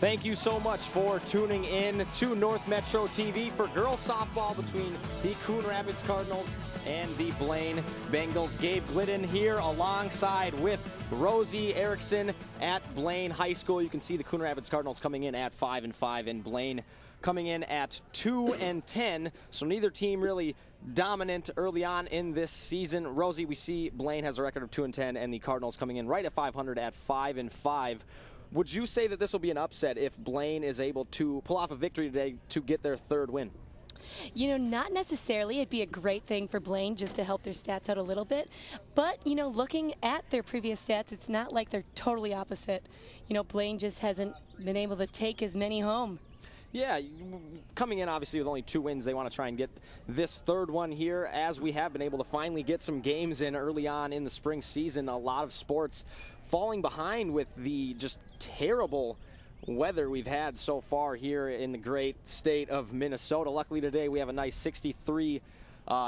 Thank you so much for tuning in to North Metro TV for girls softball between the Coon Rapids Cardinals and the Blaine Bengals. Gabe Glidden here alongside with Rosie Erickson at Blaine High School. You can see the Coon Rapids Cardinals coming in at 5-5 and Blaine coming in at 2-10. So neither team really dominant early on in this season. Rosie, we see Blaine has a record of 2-10 and the Cardinals coming in right at 500 at 5-5. Would you say that this will be an upset if Blaine is able to pull off a victory today to get their third win? You know, not necessarily. It'd be a great thing for Blaine just to help their stats out a little bit. But, you know, looking at their previous stats, it's not like they're totally opposite. You know, Blaine just hasn't been able to take as many home. Yeah, coming in obviously with only 2 wins, they want to try and get this third one here, as we have been able to finally get some games in early on in the spring season. A lot of sports falling behind with the just terrible weather we've had so far here in the great state of Minnesota. Luckily today we have a nice 63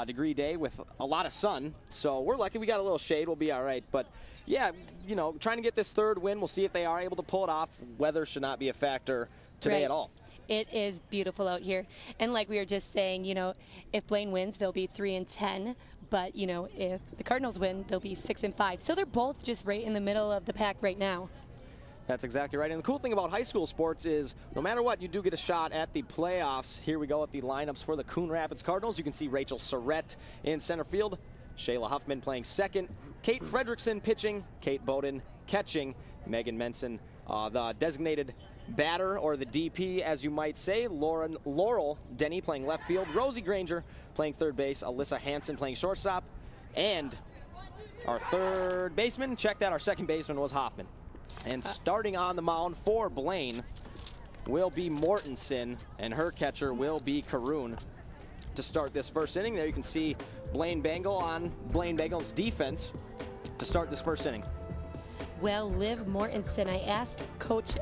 degree day with a lot of sun, so we're lucky we got a little shade. We'll be all right. But yeah, you know, trying to get this third win. We'll see if they are able to pull it off. Weather should not be a factor today at all. It is beautiful out here. And like we were just saying, you know, if Blaine wins, they'll be 3-10. But, you know, if the Cardinals win, they'll be 6-5. So they're both just right in the middle of the pack right now. That's exactly right. And the cool thing about high school sports is no matter what, you do get a shot at the playoffs. Here we go at the lineups for the Coon Rapids Cardinals. You can see Rachel Surrett in center field, Shayla Huffman playing second, Kate Fredrickson pitching, Kate Bowden catching, Megan Menson, the designated batter, or the DP as you might say, Laurel Denny playing left field, Rosie Granger playing third base, Alyssa Hansen playing shortstop, and our third baseman, check that, our second baseman was Hoffman. And starting on the mound for Blaine will be Mortensen, and her catcher will be Caroon to start this first inning. There you can see Blaine Bengal on Blaine Bengal's defense to start this first inning. Well, Liv Mortensen, I asked Coach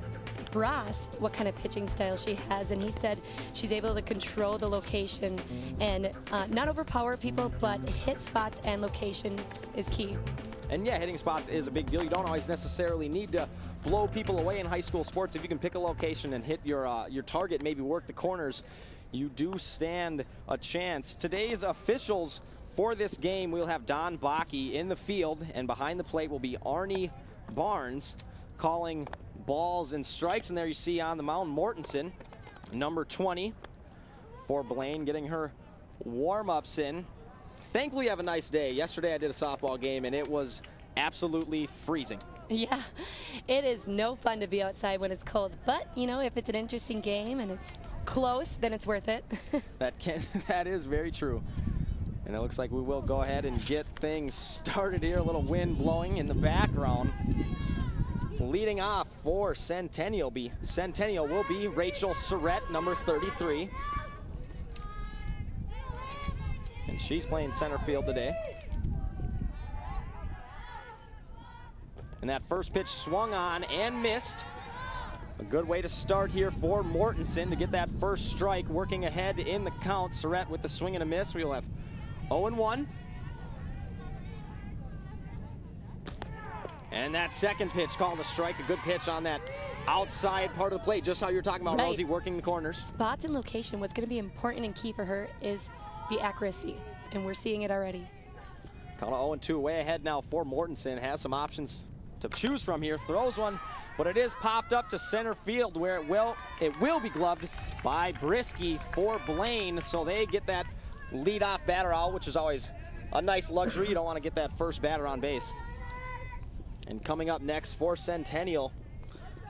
Brass what kind of pitching style she has, and he said she's able to control the location and not overpower people, but hit spots, and location is key. And yeah, hitting spots is a big deal. You don't always necessarily need to blow people away in high school sports. If you can pick a location and hit your target, maybe work the corners, you do stand a chance. Today's officials for this game, we'll have Don Bakke in the field, and behind the plate will be Arnie Barnes calling balls and strikes. And there you see on the mound Mortensen, number 20 for Blaine, getting her warm-ups in. Thankfully, I have a nice day. Yesterday I did a softball game and it was absolutely freezing. Yeah, it is no fun to be outside when it's cold, but you know, if it's an interesting game and it's close, then it's worth it. That is very true. And it looks like we will go ahead and get things started here. A little wind blowing in the background. Leading off for Centennial will be Rachel Surrett, number 33. And she's playing center field today. And that first pitch swung on and missed. A good way to start here for Mortensen to get that first strike. Working ahead in the count, Surrett with the swing and a miss. We'll have 0-1. And that second pitch called a strike. A good pitch on that outside part of the plate, just how you're talking about, Rosie, working the corners. Spots and location, what's going to be important and key for her is the accuracy, and we're seeing it already. Count of 0-2, way ahead now for Mortensen. Has some options to choose from here. Throws one, but it is popped up to center field, where it will be gloved by Brisky for Blaine. So they get that leadoff batter out, which is always a nice luxury. You don't want to get that first batter on base. And coming up next for Centennial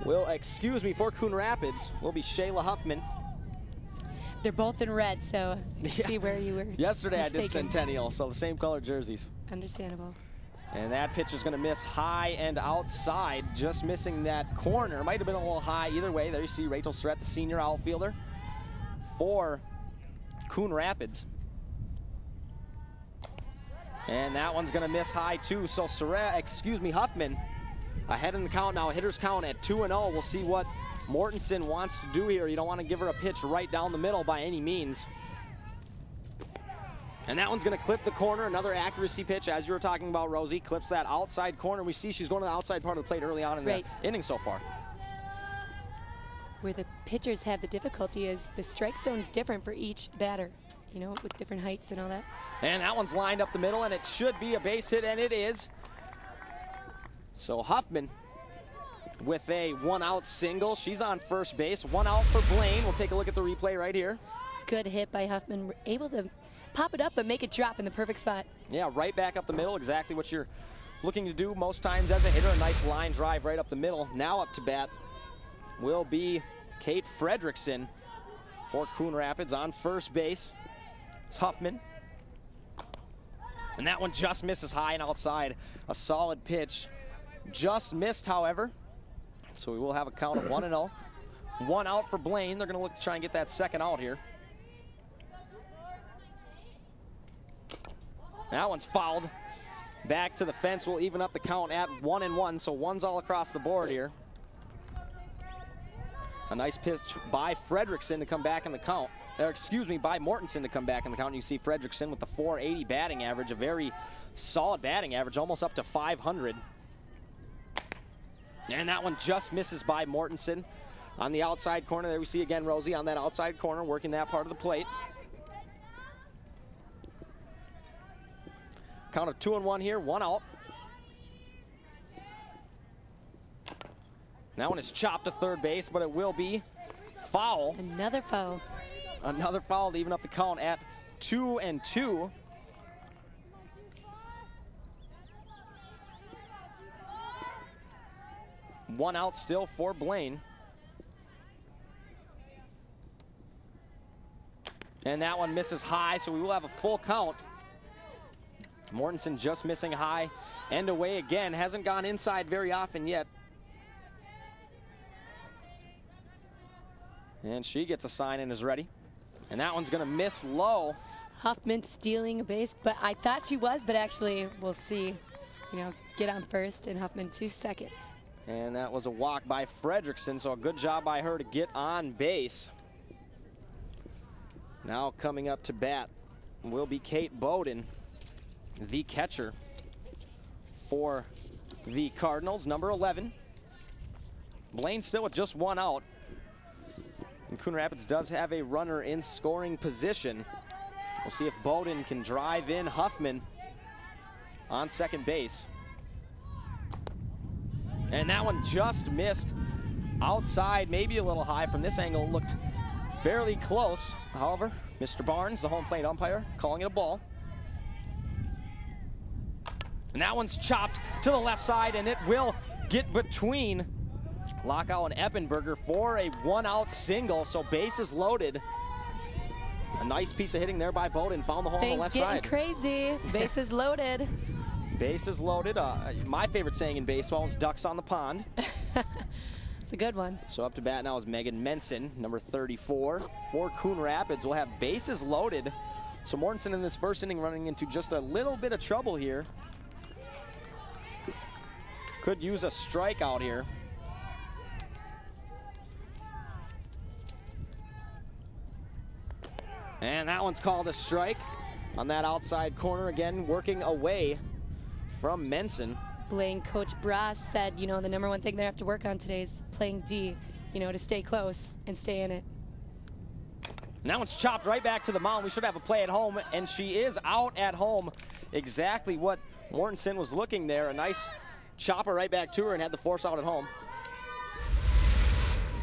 for Coon Rapids will be Shayla Huffman. They're both in red, so see where you were. Yesterday mistaken. I did Centennial, so the same color jerseys. Understandable. And that pitch is going to miss high and outside, just missing that corner. Might have been a little high either way. There you see Rachel Surrett, the senior outfielder for Coon Rapids. And that one's going to miss high too. So Huffman ahead in the count now. Hitter's count at 2-0. We'll see what Mortensen wants to do here. You don't want to give her a pitch right down the middle by any means. And that one's going to clip the corner. Another accuracy pitch, as you were talking about, Rosie. Clips that outside corner. We see she's going to the outside part of the plate early on in the inning so far. where the pitchers have the difficulty is the strike zone is different for each batter, you know, with different heights and all that. And that one's lined up the middle, and it should be a base hit, and it is. So Huffman with a 1-out single. She's on first base. 1 out for Blaine. We'll take a look at the replay right here. Good hit by Huffman. We're able to pop it up but make it drop in the perfect spot. Yeah, right back up the middle. Exactly what you're looking to do most times as a hitter. A nice line drive right up the middle. Now up to bat will be Kate Fredrickson for Coon Rapids on first base. It's Huffman. And that one just misses high and outside. A solid pitch. Just missed, however. So we will have a count of 1-0. 1 out for Blaine. They're going to look to try and get that second out here. That one's fouled. Back to the fence. We'll even up the count at 1-1. So one's all across the board here. A nice pitch by Fredrickson to come back in the count. Or excuse me, by Mortensen to come back in the count. You see Fredrickson with the .480 batting average, a very solid batting average, almost up to 500. And that one just misses by Mortensen. On the outside corner, there we see again Rosie on that outside corner, working that part of the plate. Count of 2-1 here, 1 out. That one is chopped to third base, but it will be foul. Another foul. Another foul to even up the count at 2-2. One out still for Blaine. And that one misses high, so we will have a full count. Mortensen just missing high and away again. Hasn't gone inside very often yet. And she gets a sign and is ready. And that one's going to miss low. Huffman stealing a base, but I thought she was, but actually we'll see. You know, get on first and Huffman 2 seconds. And that was a walk by Fredrickson, so a good job by her to get on base. Now coming up to bat will be Kate Bowden, the catcher for the Cardinals, number 11. Blaine still with just 1 out. And Coon Rapids does have a runner in scoring position. We'll see if Bowden can drive in Huffman on second base. And that one just missed outside, maybe a little high from this angle. Looked fairly close. However, Mr. Barnes, the home plate umpire, calling it a ball. And that one's chopped to the left side, and it will get between Lockow and Eppenberger for a 1-out single, so bases loaded. A nice piece of hitting there by Bowden. Found the hole on the left side. Things getting crazy. Bases loaded. Bases loaded. My favorite saying in baseball is ducks on the pond. It's a good one. So up to bat now is Megan Menson, number 34. For Coon Rapids, we'll have bases loaded. So Mortensen in this first inning running into just a little bit of trouble here. Could use a strikeout here. And that one's called a strike on that outside corner again, working away from Menson. Blaine, Coach Brass said, you know, the #1 thing they have to work on today is playing D, you know, to stay close and stay in it. And that one's chopped right back to the mound. We should have a play at home, and she is out at home. Exactly what Mortensen was looking there. A nice chopper right back to her and had the force out at home.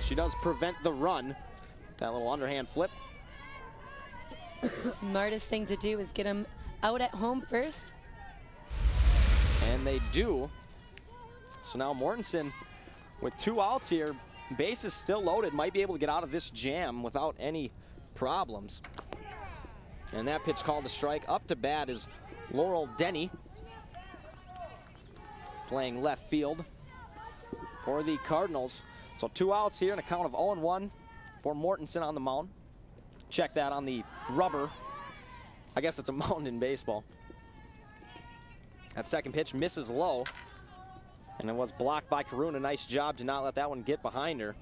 She does prevent the run. That little underhand flip. Smartest thing to do is get them out at home first. And they do. So now Mortensen with 2 outs here. Base is still loaded. Might be able to get out of this jam without any problems. And that pitch called a strike. Up to bat is Laurel Denny, playing left field for the Cardinals. So 2 outs here and a count of 0-1 for Mortensen on the mound. Check that on the rubber. I guess it's a mound in baseball. That second pitch misses low, and it was blocked by Caroon. A nice job to not let that one get behind her.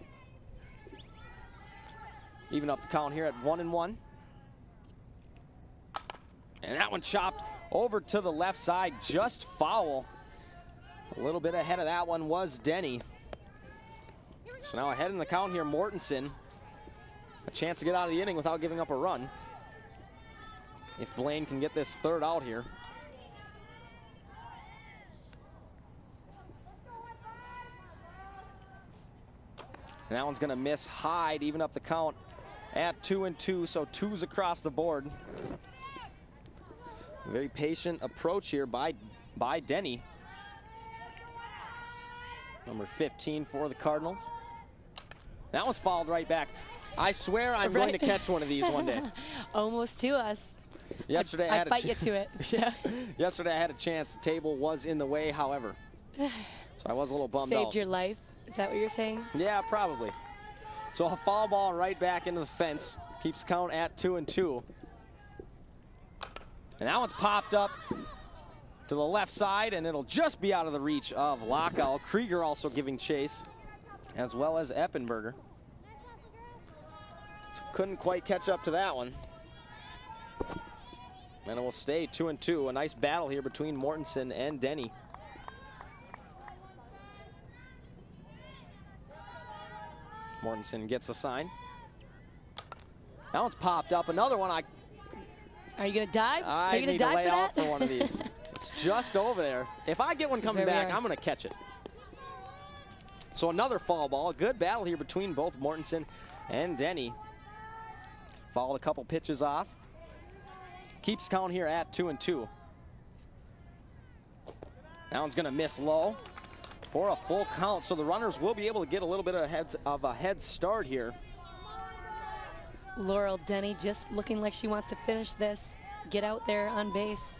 Even up the count here at 1-1. And that one chopped over to the left side, just foul. A little bit ahead of that one was Denny. So now ahead in the count here, Mortensen. A chance to get out of the inning without giving up a run. If Blaine can get this third out here. And that one's going to miss high to even up the count at 2-2, so 2s across the board. Very patient approach here by Denny. Number 15 for the Cardinals. That one's fouled right back. I swear I'm going to catch one of these one day. Almost to us. Yesterday I fight you to it. Yeah. Yesterday I had a chance. The table was in the way, however. So I was a little bummed out. Saved your life? Is that what you're saying? Yeah, probably. So a foul ball right back into the fence. Keeps count at 2-2. And that one's popped up to the left side, and it'll just be out of the reach of Lockout. Krieger also giving chase, as well as Eppenberger. So couldn't quite catch up to that one. And it will stay 2-2. A nice battle here between Mortensen and Denny. Mortensen gets a sign. That one's popped up. Another one. Are you going to dive? Are you going to to dive lay for out that? for one of these. It's just over there. If I get one coming back, I'm going to catch it. So another foul ball. Good battle here between both Mortensen and Denny. Fouled a couple pitches off. Keeps count here at 2-2. That one's going to miss low for a full count. So the runners will be able to get a little bit of a head start here. Laurel Denny just looking like she wants to finish this. Get out there on base.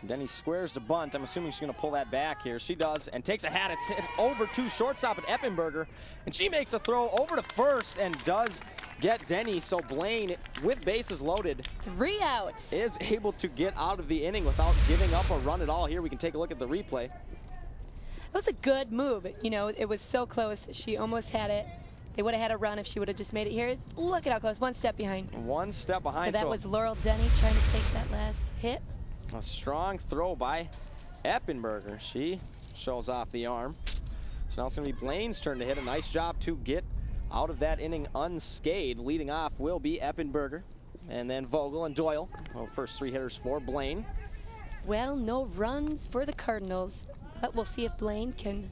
Denny squares the bunt. I'm assuming she's going to pull that back here. She does, and takes a hat. It's hit over to shortstop at Eppenberger, and she makes a throw over to first and does get Denny. So Blaine, with bases loaded, 3 outs, is able to get out of the inning without giving up a run at all. Here we can take a look at the replay. It was a good move. You know, it was so close. She almost had it. They would have had a run if she would have just made it here. Look at how close. 1 step behind. 1 step behind. So that was Laurel Denny trying to take that last hit. A strong throw by Eppenberger. She shows off the arm. So now it's going to be Blaine's turn to hit. A nice job to get out of that inning unscathed. Leading off will be Eppenberger, and then Vogel and Doyle. Well, first 3 hitters for Blaine. Well, no runs for the Cardinals, but we'll see if Blaine can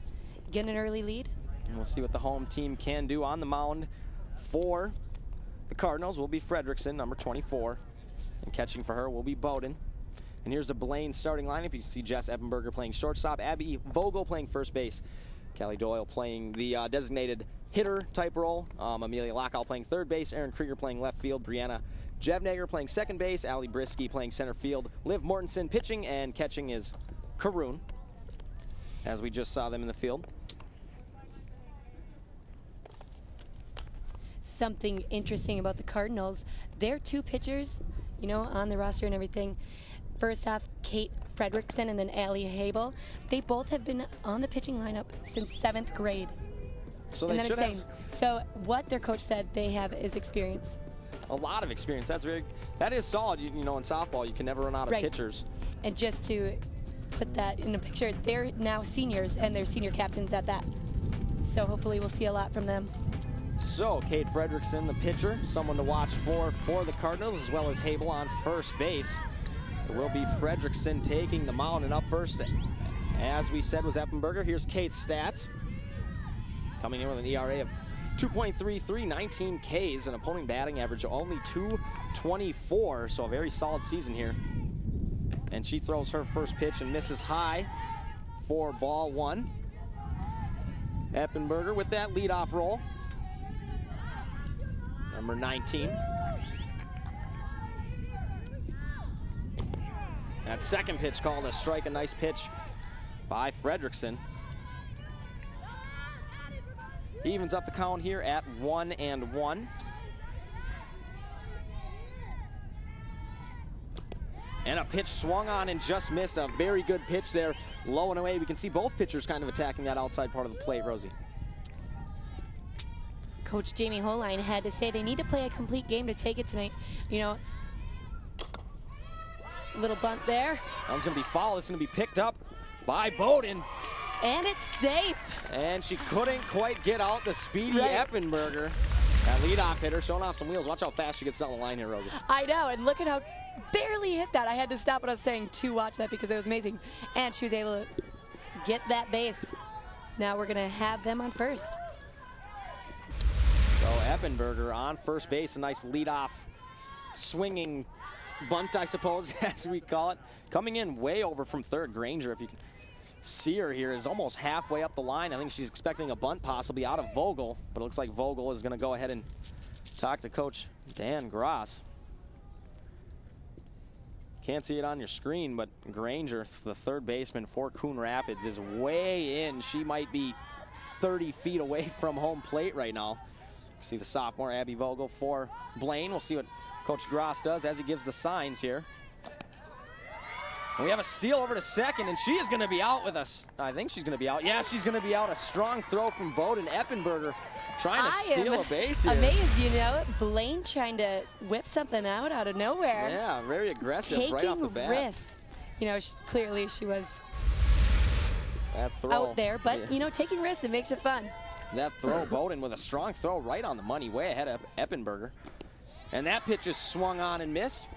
get an early lead. And we'll see what the home team can do. On the mound for the Cardinals will be Fredrickson, number 24. And catching for her will be Bowden. And here's the Blaine starting lineup. You can see Jess Eppenberger playing shortstop, Abby Vogel playing first base, Kelly Doyle playing the designated hitter type role, Amelia Lockout playing third base, Erin Krieger playing left field, Brianna Jevnager playing second base, Allie Brisky playing center field, Liv Mortensen pitching, and catching is Coon, as we just saw them in the field. Something interesting about the Cardinals, their 2 pitchers, you know, on the roster and everything. First off, Kate Fredrickson and then Allie Habel. They both have been on the pitching lineup since 7th grade. So they should have. So what their coach said they have is experience. A lot of experience. That is solid. You know, in softball, you can never run out of pitchers. And just to put that in a picture, they're now seniors and they're senior captains at that. So hopefully we'll see a lot from them. So Kate Fredrickson, the pitcher, someone to watch for the Cardinals, as well as Habel on first base. It will be Fredrickson taking the mound, and up first, as we said, was Eppenberger. Here's Kate's stats. Coming in with an ERA of 2.33, 19 Ks, an opponent batting average of only 224, so a very solid season here. And she throws her first pitch and misses high for ball 1. Eppenberger with that leadoff roll. Number 19. That second pitch called a strike, a nice pitch by Fredrickson. Evens up the count here at 1-1. And a pitch swung on and just missed. A very good pitch there, low and away. We can see both pitchers kind of attacking that outside part of the plate, Rosie. Coach Jamie Holine had to say they need to play a complete game to take it tonight. You know, little bunt there. That one's going to be foul. It's going to be picked up by Bowden. And it's safe. And she couldn't quite get out the speedy Eppenberger. That leadoff hitter showing off some wheels. Watch how fast she gets down the line here, Rosie. I know, and look at how barely hit that. I had to stop what I was saying to watch that because it was amazing. And she was able to get that base. Now we're going to have them on first. So Eppenberger on first base. A nice leadoff swinging bunt, I suppose, as we call it. Coming in way over from third. Granger, if you can see her here, is almost halfway up the line. I think she's expecting a bunt possibly out of Vogel, but it looks like Vogel is going to go ahead and talk to Coach Dan Gross. Can't see it on your screen, but Granger, the third baseman for Coon Rapids, is way in. She might be 30 feet away from home plate right now. See the sophomore Abby Vogel for Blaine. We'll see what Coach Gross does as he gives the signs here. And we have a steal over to second, and she is going to be out with us. I think she's going to be out. Yeah, she's going to be out. A strong throw from Bowden. Eppenberger trying to steal a base here. Amazed, you know it. Blaine trying to whip something out of nowhere. Yeah, very aggressive right off the bat. Taking risks. You know, clearly she was that throw out there, but, you know, taking risks, it makes it fun. That throw, Bowden with a strong throw right on the money, way ahead of Eppenberger. And that pitch is swung on and missed.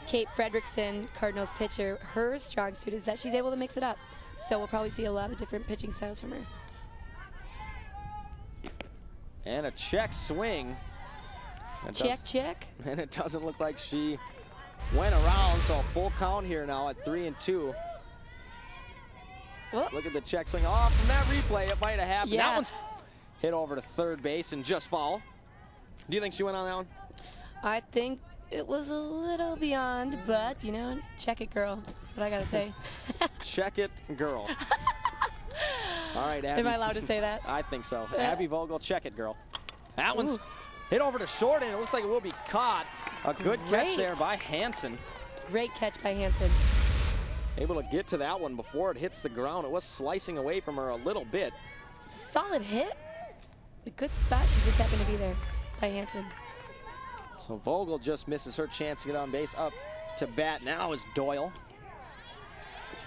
Kate Fredrickson, Cardinals pitcher, her strong suit is that she's able to mix it up. So we'll probably see a lot of different pitching styles from her. And a check swing. Check. And it doesn't look like she went around, so a full count here now at 3-2. Whoop. Look at the check swing. Oh, from that replay, it might have happened. Yeah. That one's hit over to third base and just foul. Do you think she went on that one? I think it was a little beyond, but, you know, check it, girl. That's what I got to say. Check it, girl. All right, Abby. Am I allowed to say that? I think so. Abby Vogel, check it, girl. That one's hit over to short, and it looks like it will be caught. A good catch there by Hansen. Great catch by Hansen. Able to get to that one before it hits the ground. It was slicing away from her a little bit. It's a solid hit. A good spot. She just happened to be there by Hansen. So Vogel just misses her chance to get on base. Up to bat now is Doyle.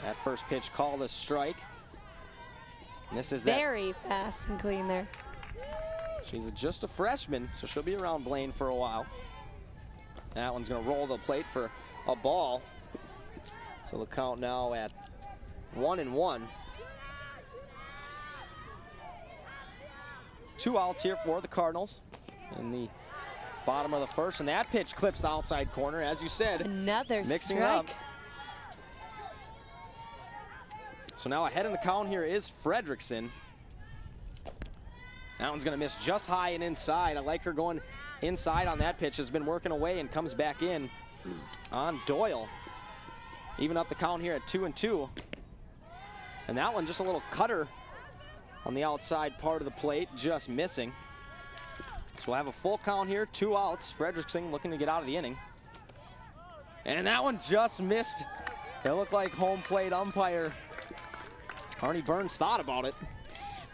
That first pitch called a strike. And this is very fast and clean there. She's just a freshman, so she'll be around Blaine for a while. That one's going to roll the plate for a ball. So the count now at 1-1. 2 outs here for the Cardinals in the bottom of the first, and that pitch clips the outside corner, as you said. Another mixing strike. Up. So now ahead in the count here is Fredrickson. That one's going to miss just high and inside. I like her going inside on that pitch. Has been working away and comes back in on Doyle. Even up the count here at 2-2. And that one just a little cutter on the outside part of the plate, just missing. So we'll have a full count here, 2 outs. Fredrickson looking to get out of the inning. And that one just missed. It looked like home plate umpire Arnie Burns thought about it.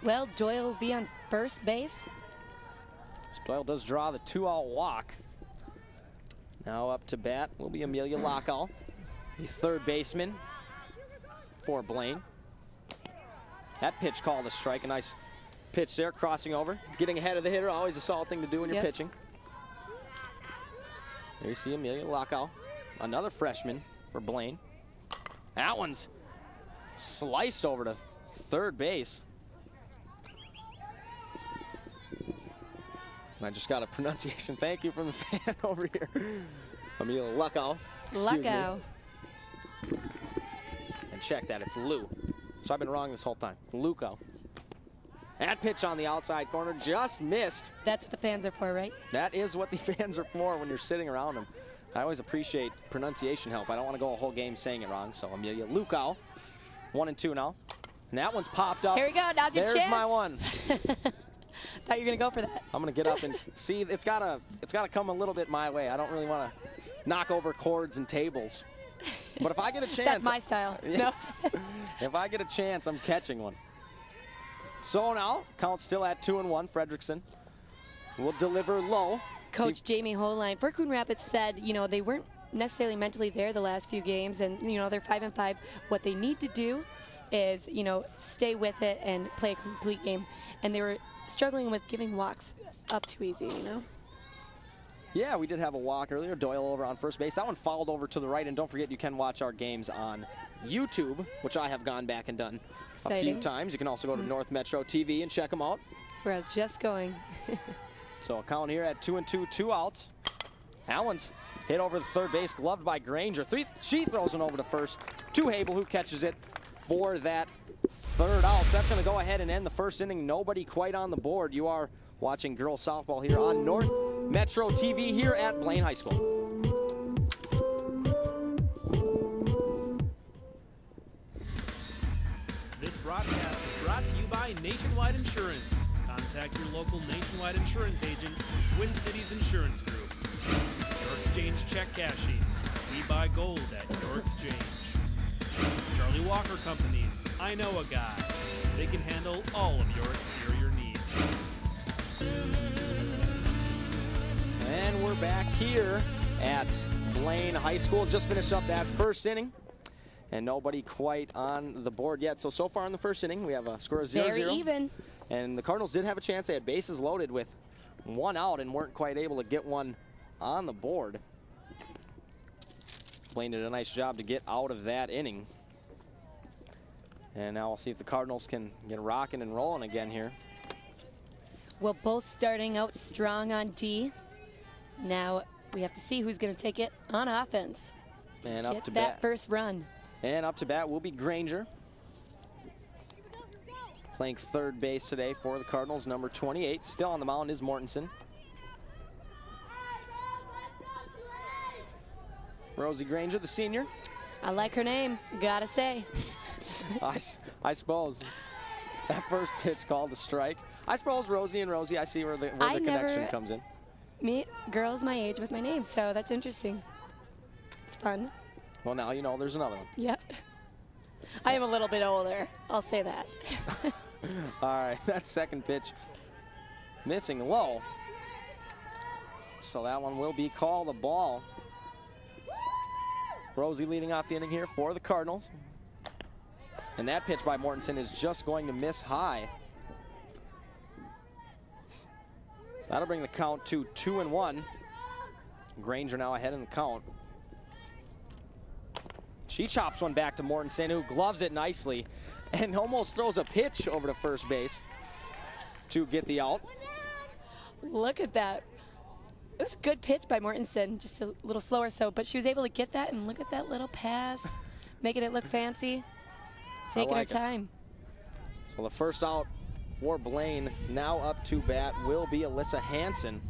Well, Doyle will be on first base. Doyle does draw the 2-out walk. Now up to bat will be Amelia Lockow, the third baseman for Blaine. That pitch called a strike. A nice pitch there, crossing over. Getting ahead of the hitter, always a solid thing to do when you're pitching. There you see Amelia Lockow, another freshman for Blaine. That one's sliced over to third base. And I just got a pronunciation thank you from the fan over here. Amelia Lockow. Lockow. And check that, it's Lou. So I've been wrong this whole time. Luco. That pitch on the outside corner just missed. That's what the fans are for, right? That is what the fans are for when you're sitting around them. I always appreciate pronunciation help. I don't want to go a whole game saying it wrong. So Amelia Luco, 1-2 now. And that one's popped up. Here we go, now's your chance. There's my one. Thought you were gonna go for that. I'm gonna get up and see, it's gotta come a little bit my way. I don't really want to knock over cords and tables. But if I get a chance. That's my style. No. If I get a chance, I'm catching one. So now, count still at 2-1. Fredrickson will deliver low. Coach Jamie Holine for Coon Rapids said, you know, they weren't necessarily mentally there the last few games, and, you know, they're 5-5. What they need to do is, you know, stay with it and play a complete game. And they were struggling with giving walks up too easy, you know? Yeah, we did have a walk earlier. Doyle over on first base. That one fouled over to the right. And don't forget, you can watch our games on YouTube, which I have gone back and done a few times. You can also go to North Metro TV and check them out. That's where I was just going. So a count here at 2-2, 2 outs. That one's hit over the third base, gloved by Granger. She throws it over to first to Habel, who catches it for that third out. So that's going to go ahead and end the first inning. Nobody quite on the board. You are watching girls softball here on North Metro TV here at Blaine High School. This broadcast is brought to you by Nationwide Insurance. Contact your local Nationwide Insurance agent, Twin Cities Insurance Group. Your Exchange check cashing. We buy gold at your exchange. Charlie Walker Companies. I know a guy. They can handle all of your exterior needs. And we're back here at Blaine High School. Just finished up that first inning. And nobody quite on the board yet. So far in the first inning, we have a score of 0-0. Very even. And the Cardinals did have a chance. They had bases loaded with one out and weren't quite able to get one on the board. Blaine did a nice job to get out of that inning. And now we'll see if the Cardinals can get rocking and rolling again here. Well, both starting out strong on D. Now we have to see who's going to take it on offense. And up to bat. Get that bat. first run. And up to bat will be Granger. Playing third base today for the Cardinals, number 28. Still on the mound is Mortensen. Rosie Granger, the senior. I like her name, gotta say. I suppose. That first pitch called a strike. I suppose Rosie and Rosie, I see where the connection comes in. Meet girls my age with my name, so that's interesting. It's fun. Well, now you know there's another one. Yep. I am a little bit older, I'll say that. All right, that second pitch missing low. So that one will be called a ball. Rosie leading off the inning here for the Cardinals. And that pitch by Mortensen is just going to miss high. That'll bring the count to 2-1. Granger now ahead in the count. She chops one back to Mortensen, who gloves it nicely and almost throws a pitch over to first base to get the out. Look at that. It was a good pitch by Mortensen, just a little slower but she was able to get that, and look at that little pass, making it look fancy, taking her time. So the first out for Blaine, now up to bat, will be Alyssa Hansen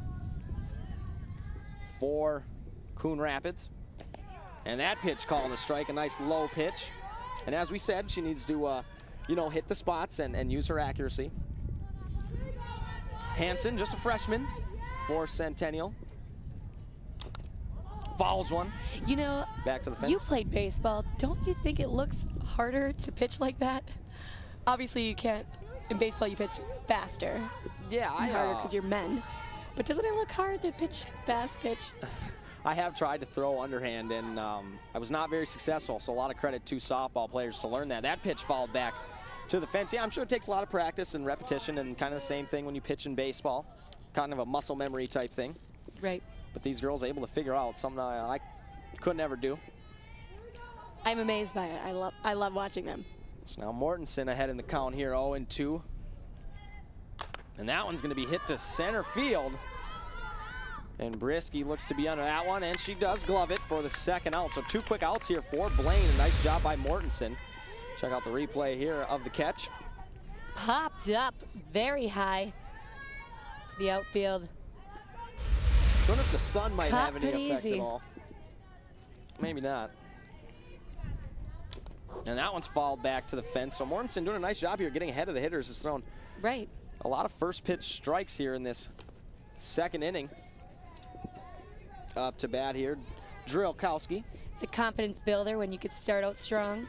for Coon Rapids. And that pitch called a strike, a nice low pitch. And as we said, she needs to, hit the spots and use her accuracy. Hansen, just a freshman for Centennial. Fouls one. You know, back to the fence. You played baseball. Don't you think it looks harder to pitch like that? Obviously, you can't. In baseball, you pitch faster. Yeah, harder because you're men. But doesn't it look hard to pitch fast pitch? I have tried to throw underhand, and I was not very successful, so a lot of credit to softball players to learn that. That pitch fouled back to the fence. Yeah, I'm sure it takes a lot of practice and repetition, and kind of the same thing when you pitch in baseball. Kind of a muscle memory type thing. Right. But these girls able to figure out something I could never do. I'm amazed by it. I love watching them. So now Mortensen ahead in the count here, 0-2. And that one's going to be hit to center field. And Brisky looks to be under that one, and she does glove it for the second out. So 2 quick outs here for Blaine. A nice job by Mortensen. Check out the replay here of the catch. Popped up very high to the outfield. I wonder if the sun might have any effect easy. at all. Maybe not. And that one's fouled back to the fence. So Mortensen doing a nice job here getting ahead of the hitters. Has thrown a lot of first pitch strikes here in this second inning. Up to bat here, Drilkowski. It's a confidence builder when you could start out strong.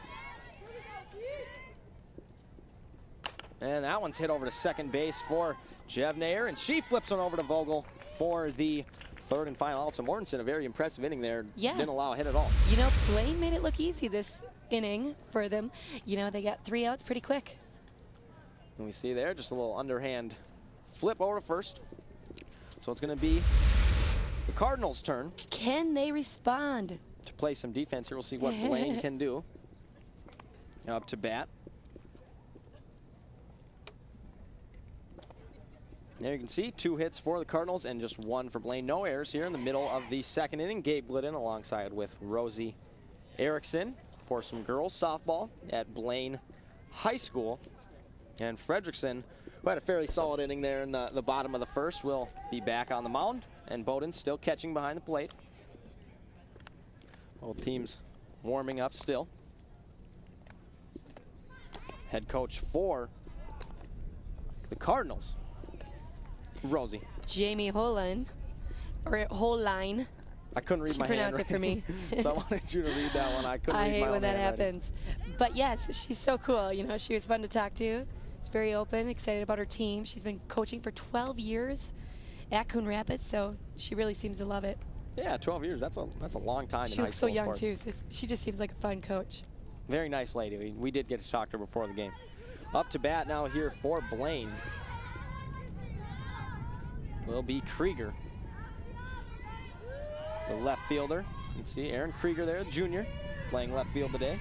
And that one's hit over to second base for Jevnayer, and she flips one over to Vogel for the third and final out. So Mortensen, a very impressive inning there. Yeah. Didn't allow a hit at all. You know, Blaine made it look easy this inning for them. You know, they got 3 outs pretty quick. And we see there just a little underhand flip over to first. So it's going to be the Cardinals' turn. Can they respond? To play some defense here. We'll see what Blaine can do. Up to bat. There you can see 2 hits for the Cardinals and just 1 for Blaine. No errors here in the middle of the second inning. Gabe Glidden alongside with Rosie Erickson for some girls softball at Blaine High School. And Fredrickson, who had a fairly solid inning there in the bottom of the first, will be back on the mound. And Bowden still catching behind the plate. Both teams warming up still. Head coach for the Cardinals, Rosie. Jamie Holine, or Holine. I couldn't read my handwriting. She pronounced it for me. So I wanted you to read that one. I couldn't read my hate own when that handwriting. happens. But yes, she's so cool. You know, she was fun to talk to. She's very open, excited about her team. She's been coaching for 12 years at Coon Rapids, so she really seems to love it. Yeah, 12 years. That's a long time in high school She looks so young sports. too. So she just seems like a fun coach. Very nice lady. We did get to talk to her before the game. Up to bat now here for Blaine will be Krieger, the left fielder. You can see Aaron Krieger there, junior, playing left field today.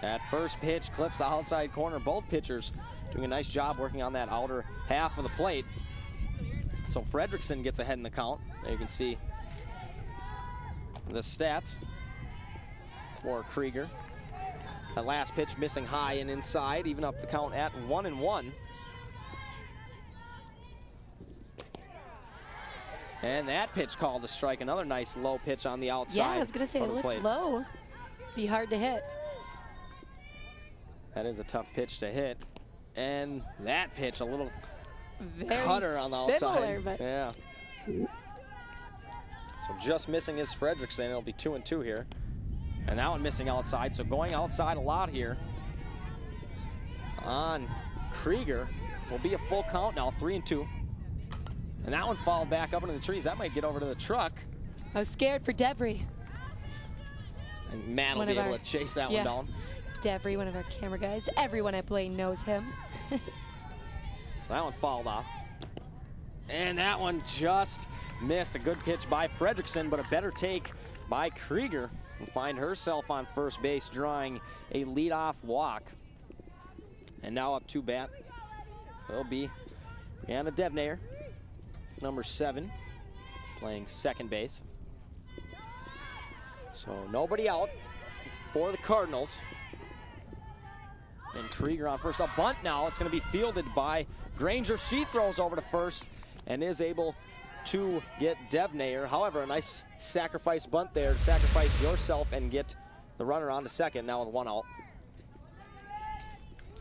That first pitch clips the outside corner. Both pitchers doing a nice job working on that outer half of the plate. So Fredrickson gets ahead in the count. There you can see the stats for Krieger. That last pitch missing high and inside, even up the count at 1-1. And that pitch called a strike. Another nice low pitch on the outside. Yeah, I was going to say it looked low. Be hard to hit. That is a tough pitch to hit. And that pitch, a little very cutter on the outside. But yeah. So just missing is Fredrickson. It'll be 2-2 here. And that one missing outside, so going outside a lot here on Krieger will be a full count now, 3-2. And that one fouled back up into the trees. That might get over to the truck. I was scared for Devry. And Matt will be able to chase that one down. Devry, one of our camera guys. Everyone at Blaine knows him. So that one fouled off. And that one just missed. A good pitch by Fredrickson, but a better take by Krieger. And find herself on first base, drawing a leadoff walk. And now up to bat will be Brianna Devnayer, number 7, playing second base. So nobody out for the Cardinals. And Krieger on first. A bunt now. It's going to be fielded by Granger. She throws over to first and is able to get Devnayer. However, a nice sacrifice bunt there to sacrifice yourself and get the runner on to second now with 1 out.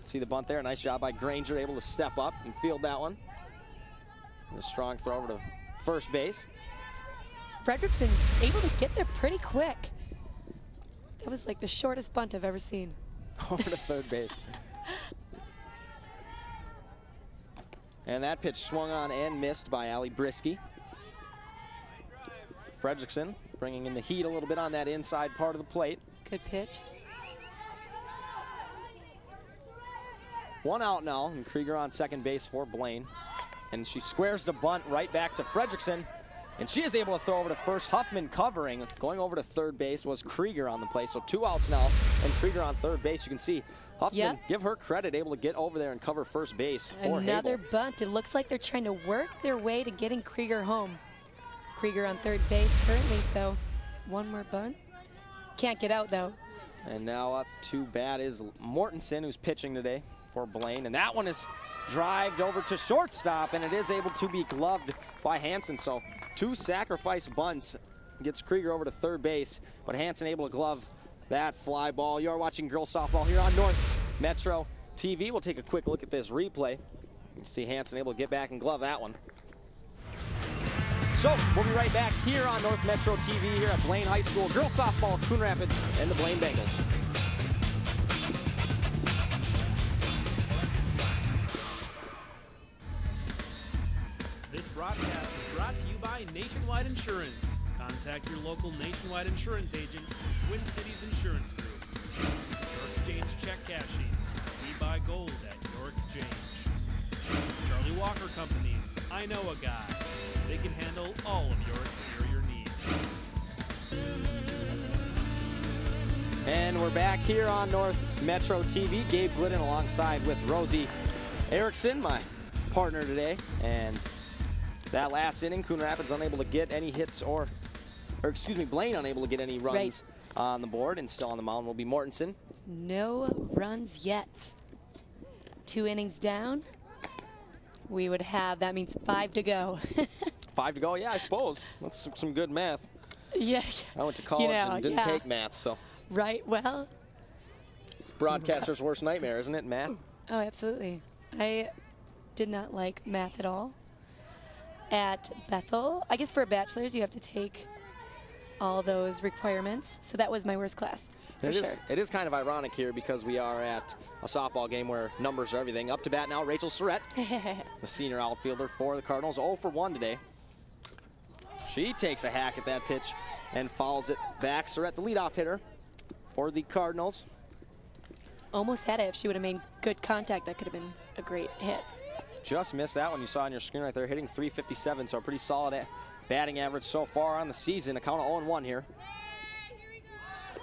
See the bunt there. Nice job by Granger, able to step up and field that one. And a strong throw over to first base. Fredrickson able to get there pretty quick. That was like the shortest bunt I've ever seen. Over to third base. And that pitch swung on and missed by Allie Brisky. Fredrickson bringing in the heat a little bit on that inside part of the plate. Good pitch. 1 out now, and Krieger on second base for Blaine. And she squares the bunt right back to Fredrickson. And she is able to throw over to first. Huffman covering. Going over to third base was Krieger on the play. So 2 outs now, and Krieger on third base. You can see Huffman, give her credit, able to get over there and cover first base for Another Hable. bunt. It looks like they're trying to work their way to getting Krieger home. Krieger on third base currently, so 1 more bunt. Can't get out, though. And now up to bat is Mortensen, who's pitching today for Blaine. And that one is drived over to shortstop, and it is able to be gloved by Hansen. So 2 sacrifice bunts gets Krieger over to third base, but Hansen able to glove that fly ball. You're watching girls softball here on North Metro TV. We'll take a quick look at this replay. You see Hansen able to get back and glove that one. So we'll be right back here on North Metro TV here at Blaine High School. Girls softball, Coon Rapids, and the Blaine Bengals. This broadcast is brought to you by Nationwide Insurance. Contact your local Nationwide Insurance agent, Twin Cities Insurance Group. Exchange check cashing. We buy gold at your exchange. Charlie Walker Companies. I know a guy. They can handle all of your exterior needs. And we're back here on North Metro TV. Gabe Glidden alongside with Rosie Erickson, my partner today. And that last inning, Coon Rapids unable to get any hits or excuse me, Blaine unable to get any runs on the board, and still on the mound will be Mortensen. No runs yet. 2 innings down. We would have, that means 5 to go. 5 to go, yeah, I suppose. That's some good math. Yeah. I went to college and didn't take math, so. Right, well. It's broadcaster's worst nightmare, isn't it, math? Oh, absolutely. I did not like math at all. At Bethel, I guess for a bachelor's, you have to take all those requirements. So that was my worst class, for sure. It is kind of ironic here because we are at a softball game where numbers are everything. Up to bat now, Rachel Surrett, the senior outfielder for the Cardinals, 0 for 1 today. She takes a hack at that pitch and fouls it back. Surrett, the leadoff hitter for the Cardinals. Almost had it. If she would have made good contact, that could have been a great hit. Just missed that one. You saw on your screen right there, hitting .357, so a pretty solid batting average so far on the season. A count of 0-1 here.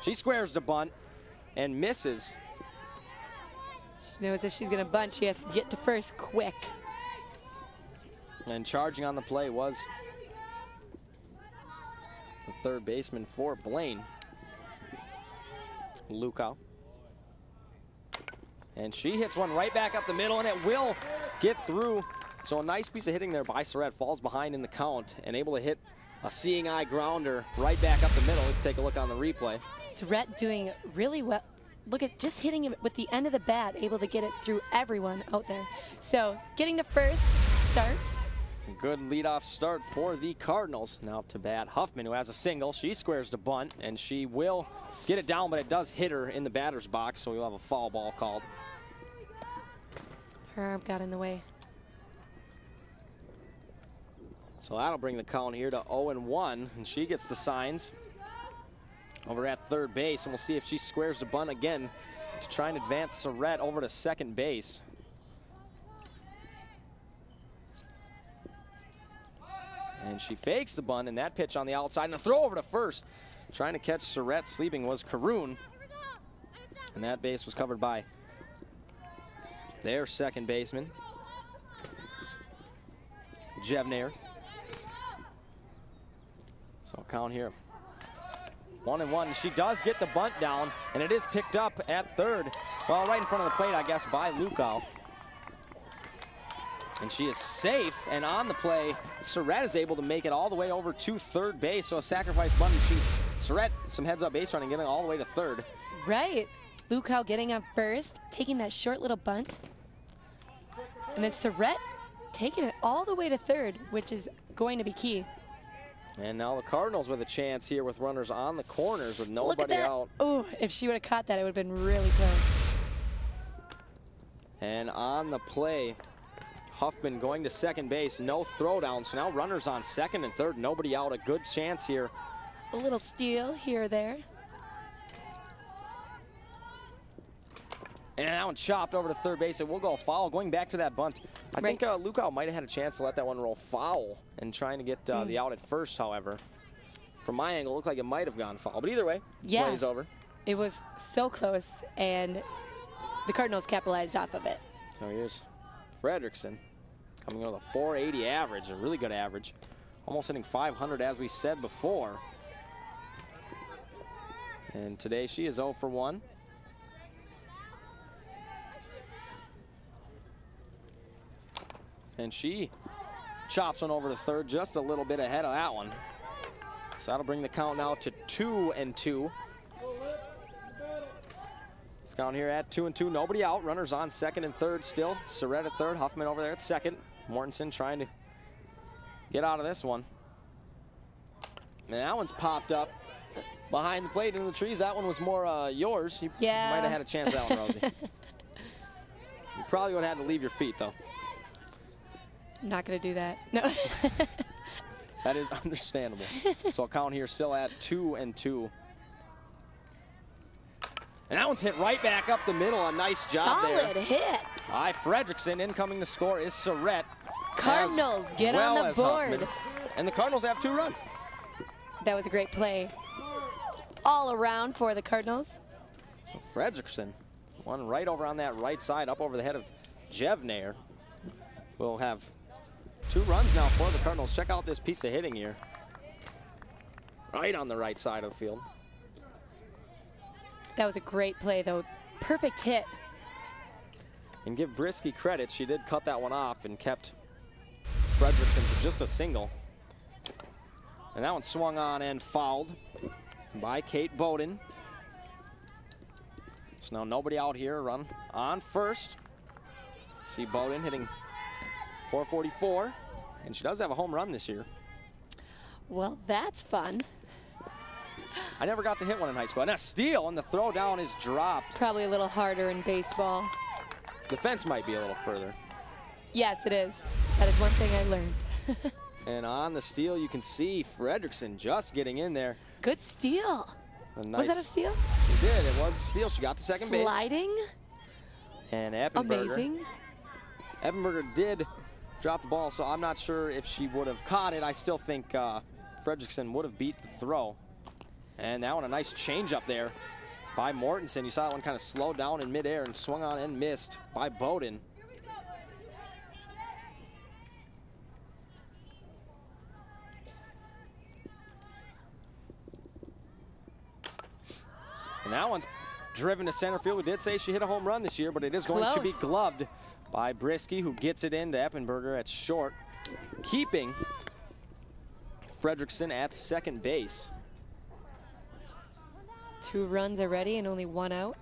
She squares the bunt and misses. She knows if she's going to bunt, she has to get to first quick. And charging on the play was the third baseman for Blaine, Lukau. And she hits one right back up the middle, and it will get through. So a nice piece of hitting there by Surrett. Falls behind in the count and able to hit a seeing eye grounder right back up the middle. Take a look on the replay. Surrett doing really well. Look at just hitting him with the end of the bat, able to get it through everyone out there. So getting to first, start. Good leadoff start for the Cardinals. Now up to bat Huffman, who has a single. She squares the bunt, and she will get it down, but it does hit her in the batter's box, so we'll have a foul ball called. Her arm got in the way. So that'll bring the count here to 0-1, and she gets the signs over at third base, and we'll see if she squares the bunt again to try and advance Surrett over to second base. And she fakes the bunt, and that pitch on the outside, and a throw over to first. Trying to catch Surrett sleeping was Coon, and that base was covered by their second baseman, Jevnair. So count here, 1-1. She does get the bunt down, and it is picked up at third. Well, right in front of the plate, I guess, by Lukau. And she is safe, and on the play, Surrett is able to make it all the way over to third base. So a sacrifice bunt, and Surrett, some heads-up base running, getting all the way to third. Right. Lukau getting up first, taking that short little bunt. And then Surrett taking it all the way to third, which is going to be key. And now the Cardinals with a chance here with runners on the corners with nobody Look at that. out. Oh, if she would have caught that, it would have been really close. And on the play, Huffman going to second base, no throwdown. So now runners on second and third, nobody out. A good chance here. A little steal here or there. And that one chopped over to third base. It will go foul. Going back to that bunt, I think Lukau might have had a chance to let that one roll foul and trying to get the out at first, however. From my angle, it looked like it might have gone foul. But either way, play's over. It was so close, and the Cardinals capitalized off of it. So here's Fredrickson coming in with a 480 average, a really good average. Almost hitting 500 as we said before. And today she is 0 for 1. And she chops one over to third, just a little bit ahead of that one. So that'll bring the count now to 2-2. It's down here at 2-2, nobody out. Runners on second and third still. Surrett at third, Huffman over there at second. Mortensen trying to get out of this one. And that one's popped up behind the plate in the trees. That one was more yours. You might have had a chance at that one, Rosie. You probably would have had to leave your feet, though. I'm not going to do that. No. That is understandable. So I'll count here still at 2-2. And that one's hit right back up the middle. A nice job there. Solid hit. By Fredrickson. Incoming to score is Surrett. Cardinals get on the board. Huffman. And the Cardinals have 2 runs. That was a great play all around for the Cardinals. So Fredrickson, one right over on that right side, up over the head of Jevnair. We'll have 2 runs now for the Cardinals. Check out this piece of hitting here. Right on the right side of the field. That was a great play, though. Perfect hit. And give Brisky credit. She did cut that one off and kept Fredrickson to just a single. And that one swung on and fouled by Kate Bowden. So now nobody out here. Run on first. See Bowden hitting .444. And she does have a home run this year. Well, that's fun. I never got to hit one in high school. And a steal, and the throw down is dropped. Probably a little harder in baseball. The fence might be a little further. Yes, it is. That is one thing I learned. And on the steal, you can see Fredrickson just getting in there. Good steal. Nice, was that a steal? She did. It was a steal. She got to second base. Sliding. And Eppenberger. Amazing. Eppenberger did drop the ball, so I'm not sure if she would have caught it. I still think Fredrickson would have beat the throw. And that one, a nice change up there by Mortensen. You saw that one kind of slowed down in midair and swung on and missed by Bowden. And that one's driven to center field. We did say she hit a home run this year, but it is going to be gloved by Brisky, who gets it into Eppenberger at short, keeping Fredrickson at second base. 2 runs already and only 1 out.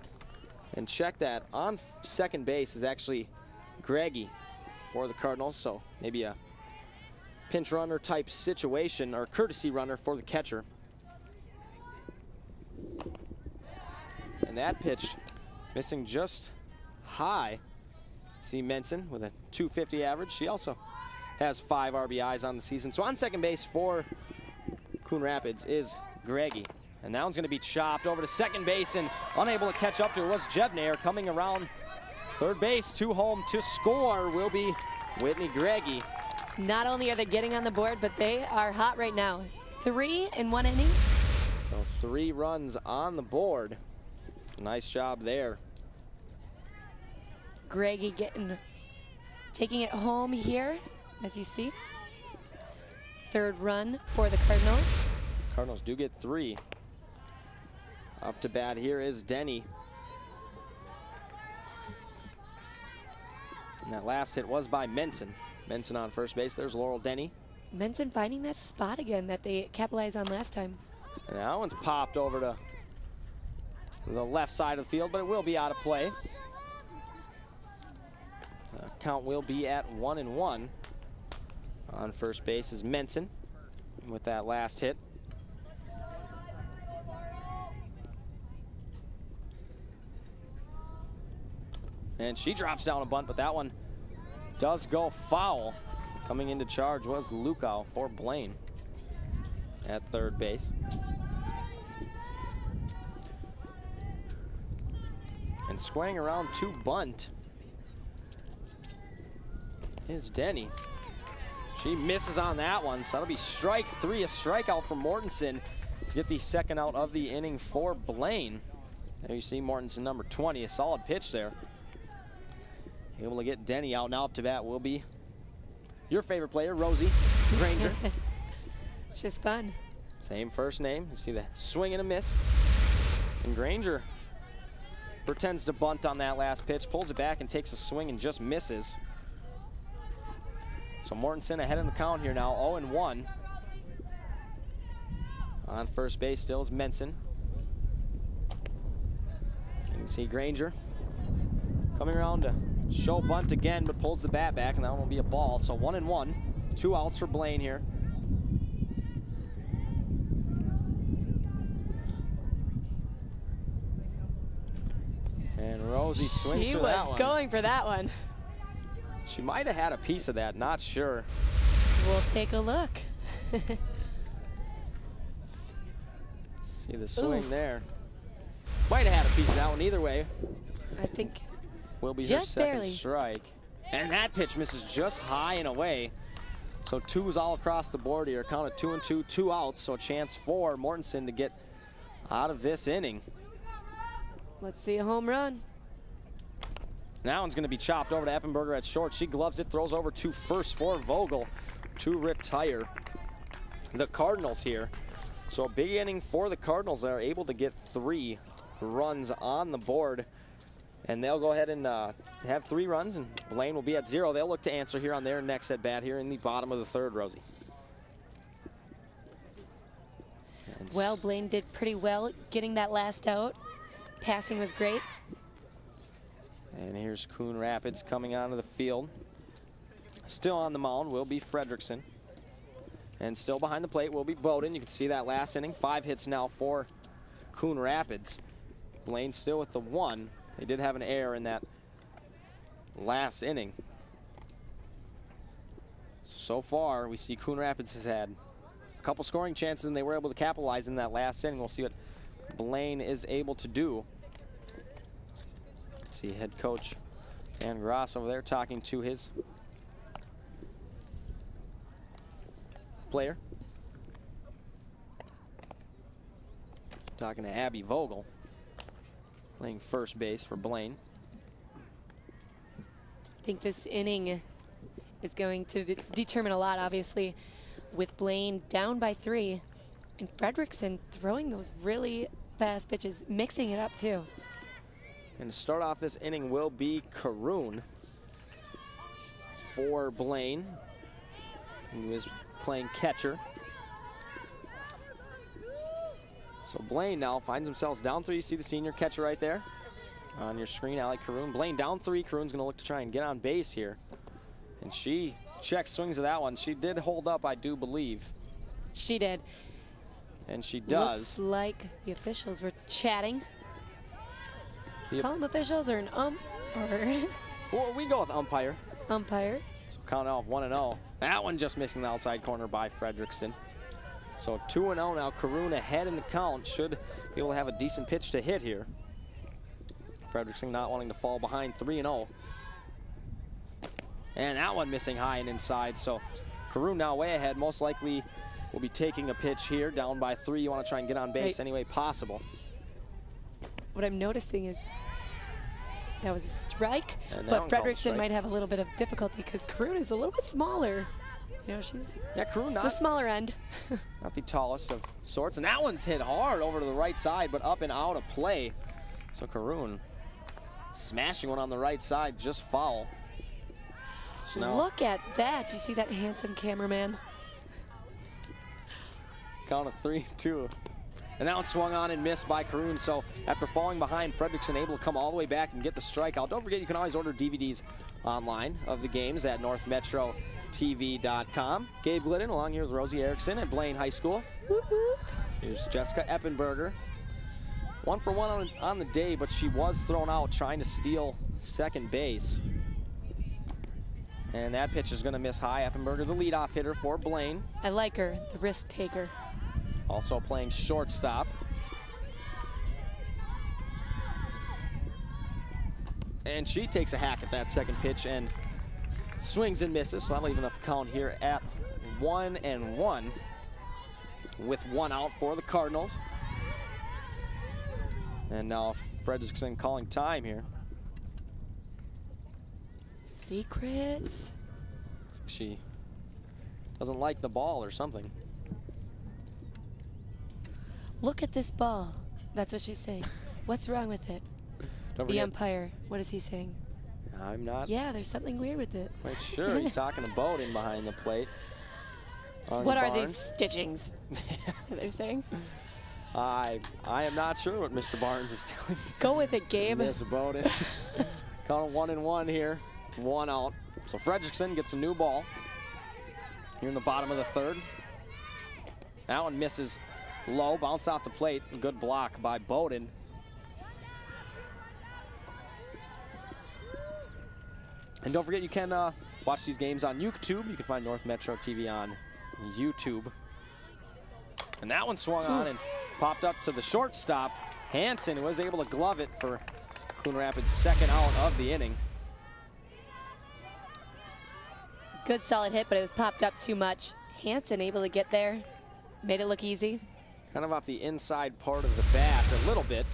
And check that, on second base is actually Greggy for the Cardinals, so maybe a pinch runner type situation, or courtesy runner for the catcher. And that pitch missing just high. See Menson with a .250 average. She also has 5 RBIs on the season. So on second base for Coon Rapids is Greggy. And that one's going to be chopped over to second base, and unable to catch up to it was Jevnair. Coming around third base, 2 home to score will be Whitney Greggy. Not only are they getting on the board, but they are hot right now. 3 in 1 inning. So 3 runs on the board. Nice job there. Greggy taking it home here, as you see. 3rd run for the Cardinals. Cardinals do get 3. Up to bat here is Denny. And that last hit was by Menson. Menson on first base. There's Laurel Denny. Menson finding that spot again that they capitalized on last time. And that one's popped over to the left side of the field, but it will be out of play. Count will be at 1-1. On first base is Menson with that last hit. And she drops down a bunt, but that one does go foul. Coming into charge was Lukau for Blaine at third base. And squaring around to bunt is Denny. She misses on that one, so that'll be strike 3, a strikeout for Mortensen to get the 2nd out of the inning for Blaine. There you see Mortensen, number 20, a solid pitch there. Able to get Denny out. Now up to bat will be your favorite player, Rosie Granger. She's fun. Same first name. You see the swing and a miss. And Granger pretends to bunt on that last pitch, pulls it back and takes a swing and just misses. So Mortensen ahead in the count here now, 0-1. On first base still is Menson. And you see Granger coming around to show bunt again, but pulls the bat back, and that one will be a ball. So 1-1, 2 outs for Blaine here. And Rosie swings for that one. She was going for that one. She might have had a piece of that, not sure. We'll take a look. See the swing there. Might have had a piece of that one either way. I think Will be her just second barely. strike. And that pitch misses just high and away. So twos all across the board here. Count of 2 and 2, 2 outs. So a chance for Mortensen to get out of this inning. Let's see a home run. That one's going to be chopped over to Eppenberger at short. She gloves it, throws over to first for Vogel to retire the Cardinals here. So a big inning for the Cardinals. They're able to get 3 runs on the board. And they'll go ahead and have 3 runs, and Blaine will be at 0. They'll look to answer here on their next at bat here in the bottom of the 3rd, Rosie. And Well, Blaine did pretty well getting that last out. Passing was great. And here's Coon Rapids coming onto the field. Still on the mound will be Fredrickson. And still behind the plate will be Bowden. You can see that last inning. 5 hits now for Coon Rapids. Blaine still with the 1. They did have an error in that last inning. So far, we see Coon Rapids has had a couple scoring chances, and they were able to capitalize in that last inning. We'll see what Blaine is able to do. See head coach Dan Gross over there talking to his player. Talking to Abby Vogel, playing first base for Blaine. I think this inning is going to determine a lot, obviously, with Blaine down by 3 and Fredrickson throwing those really fast pitches, mixing it up too. And to start off this inning will be Coon for Blaine, who is playing catcher. So Blaine now finds themselves down 3. You see the senior catcher right there on your screen, Allie Coon. Blaine down 3. Coon's going to look to try and get on base here. And she checks swings of that one. She did hold up, I do believe. She did. And she does. Looks like the officials were chatting. Call them officials or an or well, we can go with umpire. Umpire. So count off 1-0. That one just missing the outside corner by Fredrickson. So 2-0 now. Coon ahead in the count. Should be able to have a decent pitch to hit here. Fredrickson not wanting to fall behind 3-0. And that one missing high and inside. So Coon now way ahead. Most likely will be taking a pitch here down by 3. You want to try and get on base any way possible. What I'm noticing is that was a strike, but Fredrickson might have a little bit of difficulty because Coon is a little bit smaller. You know, she's Coon not the smaller end. not the tallest of sorts. And that one's hit hard over to the right side, but up and out of play. So Coon smashing one on the right side, just foul. So now look at that. Do you see that handsome cameraman? Count of 3-2. And that one swung on and missed by Coon. So after falling behind, Fredrickson able to come all the way back and get the strikeout. Don't forget, you can always order DVDs online of the games at northmetrotv.com. Gabe Glidden along here with Rosie Erickson at Blaine High School. Here's Jessica Eppenberger. 1 for 1 on the day, but she was thrown out trying to steal second base. And that pitch is going to miss high. Eppenberger, the leadoff hitter for Blaine. I like her, the risk taker. Also playing shortstop. And she takes a hack at that second pitch and swings and misses. So that'll even up the count here at 1-1 with 1 out for the Cardinals. And now Fredrickson calling time here. Secrets. She doesn't like the ball or something. Look at this ball. That's what she's saying. What's wrong with it? The umpire, what is he saying? I'm not. Yeah, there's something weird with it. Quite sure. He's talking to Bowden behind the plate. What are these stitchings? They're saying. I am not sure what Mr. Barnes is telling me. Go with it, Gabe. Mr. Bowden. Count 1-1 here. 1 out. So Fredrickson gets a new ball here in the bottom of the 3rd. That one misses low, bounce off the plate. Good block by Bowden. And don't forget, you can watch these games on YouTube. You can find North Metro TV on YouTube. And that one swung on and popped up to the shortstop. Hansen was able to glove it for Coon Rapids' second out of the inning. Good solid hit, but it was popped up too much. Hansen able to get there, made it look easy. Kind of off the inside part of the bat a little bit.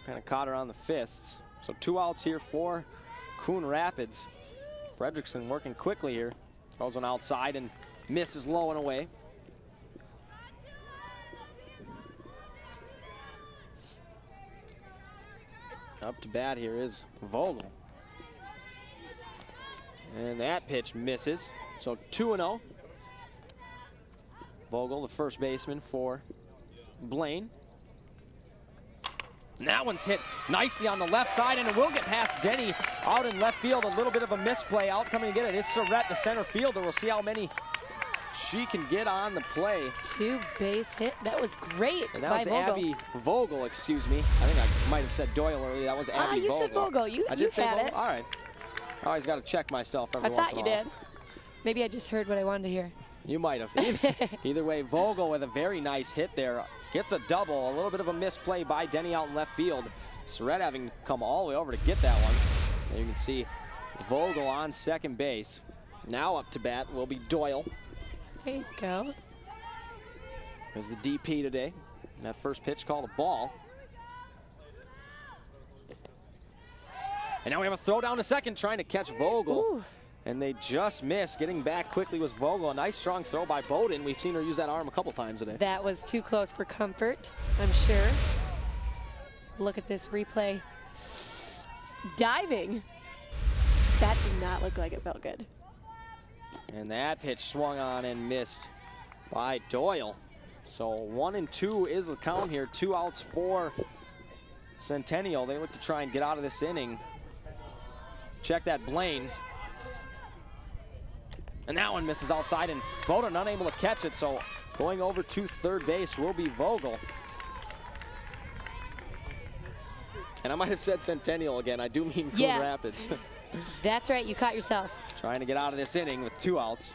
Kind of caught her on the fists. So 2 outs here for Coon Rapids. Fredrickson working quickly here. Throws one outside and misses low and away. Up to bat here is Vogel. And that pitch misses. So 2-0. Vogel, the first baseman for Blaine. And that one's hit nicely on the left side, and it will get past Denny out in left field. A little bit of a misplay. Out coming to get it is Surratt, the center fielder. We'll see how many she can get on the play. 2 base hit. That was great. And that by was Vogel. Abby Vogel, excuse me. I think I might have said Doyle earlier. That was Abby you Vogel. said Vogel. I did say had Vogel? it. All right. I always got to check myself every I once thought in you a while. did. Maybe I just heard what I wanted to hear. You might have. Either way, Vogel with a very nice hit there. Gets a double. A little bit of a misplay by Denny out in left field. Surratt having come all the way over to get that one. There you can see Vogel on second base. Now up to bat will be Doyle. There you go. There's the DP today. That first pitch called a ball. And now we have a throw down to second, trying to catch Vogel. Ooh. And they just missed. Getting back quickly was Vogel. A nice strong throw by Bowden. We've seen her use that arm a couple times today. That was too close for comfort, I'm sure. Look at this replay. Diving. That did not look like it felt good. And that pitch swung on and missed by Doyle. So 1-2 is the count here. 2 outs for Centennial. They look to try and get out of this inning. Check that Blaine. And that one misses outside, and Bowden unable to catch it, so going over to third base will be Vogel. And I might have said Centennial again. I do mean Coon Rapids. That's right, you caught yourself. Trying to get out of this inning with 2 outs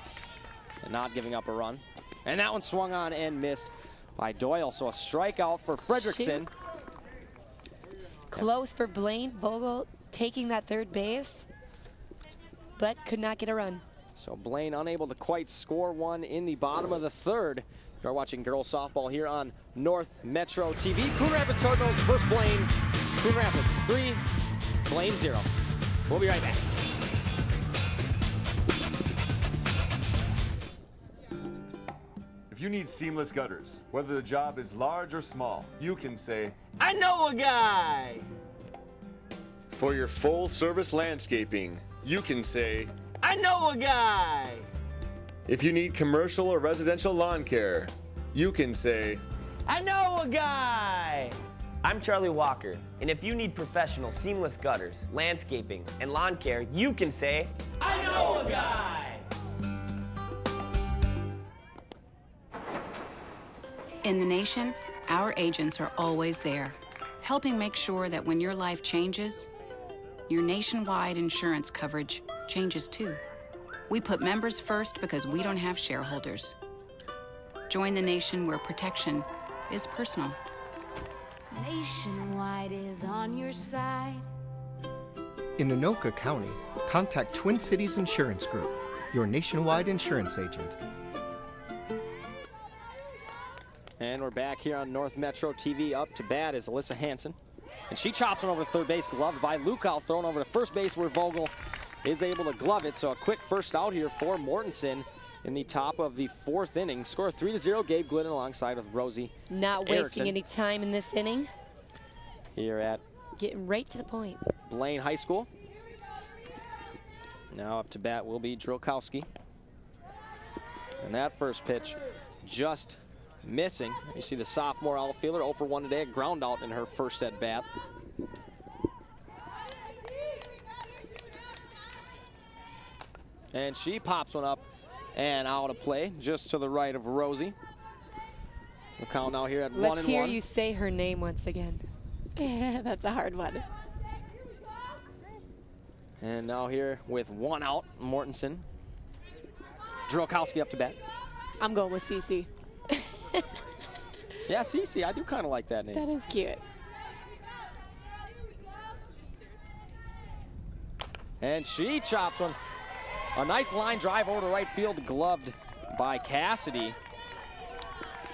and not giving up a run. And that one swung on and missed by Doyle, so a strikeout for Fredrickson. Shoot. Close for Blaine. Vogel taking that third base, but could not get a run. So Blaine unable to quite score one in the bottom of the third. You're watching girls softball here on North Metro TV. Coon Rapids Cardinals versus Blaine. Coon Rapids 3, Blaine 0. We'll be right back. If you need seamless gutters, whether the job is large or small, you can say, I know a guy! for your full service landscaping, you can say, I know a guy! if you need commercial or residential lawn care, you can say, I know a guy! I'm Charlie Walker, and if you need professional seamless gutters, landscaping, and lawn care, you can say, I know a guy! In the nation, our agents are always there, helping make sure that when your life changes, your nationwide insurance coverage changes too. We put members first because we don't have shareholders. Join the nation where protection is personal. Nationwide is on your side. In Anoka County, contact Twin Cities Insurance Group, your nationwide insurance agent. And we're back here on North Metro TV. Up to bat is Alyssa Hansen. And she chops one over to third base, gloved by Lukow, thrown over to first base where Vogel is able to glove it. So a quick first out here for Mortensen in the top of the fourth inning. Score 3-0, Gabe Glidden alongside with Rosie Not wasting any time in this inning. Here at Getting right to the point. Blaine High School. Now up to bat will be Drokowski. And that first pitch just missing. You see the sophomore outfielder 0 for 1 today, a ground out in her first at bat. And she pops one up and out of play just to the right of Rosie. The count now here at 1-1. Let's hear you say her name once again. That's a hard one. And now here with 1 out, Mortensen. Drokowski up to bat. I'm going with Cece. Yeah, Cece, I do kind of like that name. That is cute. And she chops one. A nice line drive over to right field, gloved by Cassidy,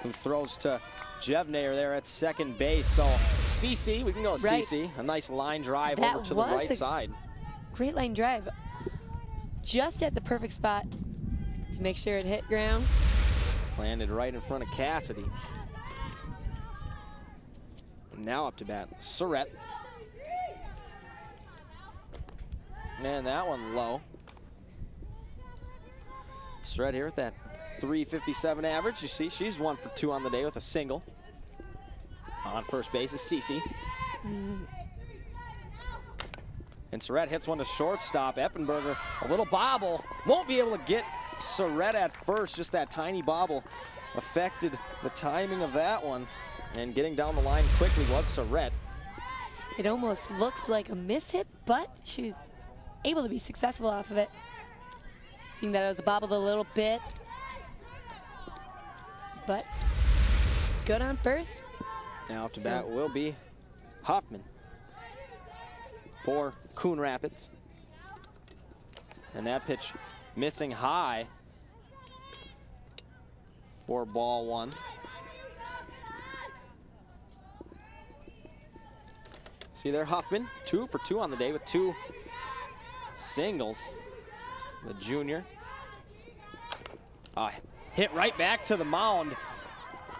who throws to Jevnayer there at second base. So CC, we can go with Right. CC. A nice line drive That over to the was right a side. Great line drive. Just at the perfect spot to make sure it hit ground. Landed right in front of Cassidy. Now up to bat, Surratt. And that one low. Surratt here with that .357 average. You see, she's 1 for 2 on the day with a single. On first base is Cece. And Surratt hits one to shortstop. Eppenberger, a little bobble. Won't be able to get Surratt at first. Just that tiny bobble affected the timing of that one. And getting down the line quickly was Surratt. It almost looks like a miss hit, but she was able to be successful off of it. Seeing that it was bobbled a little bit. But good on first. Now up to bat will be Huffman for Coon Rapids. And that pitch missing high for ball 1. See there, Huffman, 2 for 2 on the day with 2 singles. The junior. Hit right back to the mound.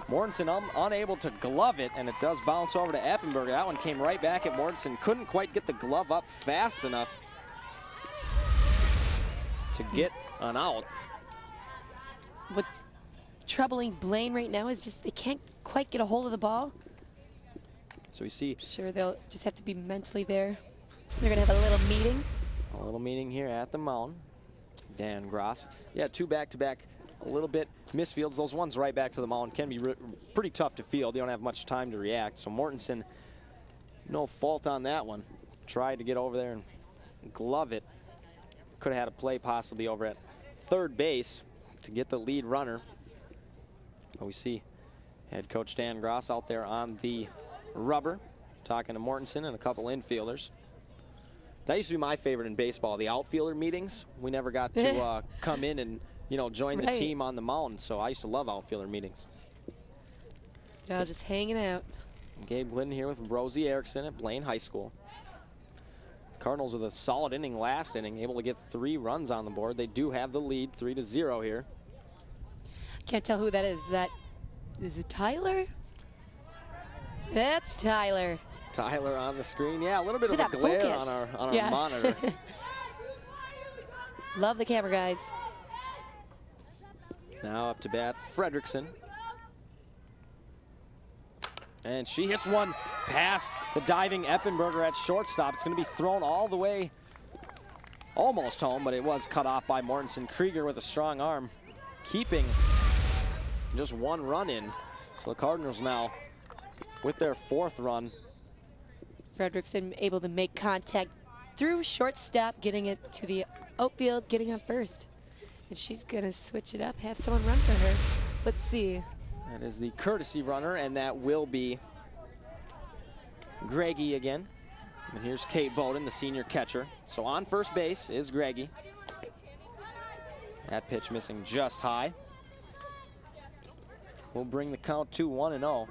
Mortensen unable to glove it, and it does bounce over to Eppenberger. That one came right back at Mortensen. Couldn't quite get the glove up fast enough to get an out. What's troubling Blaine right now is just they can't quite get a hold of the ball. So we see Sure, they'll just have to be mentally there. They're going to have a little meeting. a little meeting here at the mound. Dan Gross. Yeah, 2 back-to-back, a little bit misfields. Those ones right back to the mound can be pretty tough to field. You don't have much time to react. So Mortensen, no fault on that one. Tried to get over there and glove it. Could have had a play possibly over at third base to get the lead runner. But we see head coach Dan Gross out there on the rubber, talking to Mortensen and a couple infielders. That used to be my favorite in baseball, the outfielder meetings. We never got to come in and, you know, join the team on the mound, so I used to love outfielder meetings. Y'all just hanging out. Gabe Glidden here with Rosie Erickson at Blaine High School. Cardinals with a solid inning last inning, able to get 3 runs on the board. They do have the lead, 3-0 here. Can't tell who that is. Is it Tyler? That's Tyler. Tyler on the screen. Yeah, a little bit of Look a at that glare focus. on our monitor. Love the camera, guys. Now up to bat, Fredrickson. And she hits one past the diving Eppenberger at shortstop. It's going to be thrown all the way, almost home, but it was cut off by Mortensen. Krieger with a strong arm, keeping just 1 run in. So the Cardinals now with their 4th run. Fredrickson able to make contact through shortstop, getting it to the outfield, getting on first. And she's going to switch it up, have someone run for her. Let's see. That is the courtesy runner, and that will be Greggy again. And here's Kate Bowden, the senior catcher. So on first base is Greggy. That pitch missing just high. We'll bring the count to 1-0.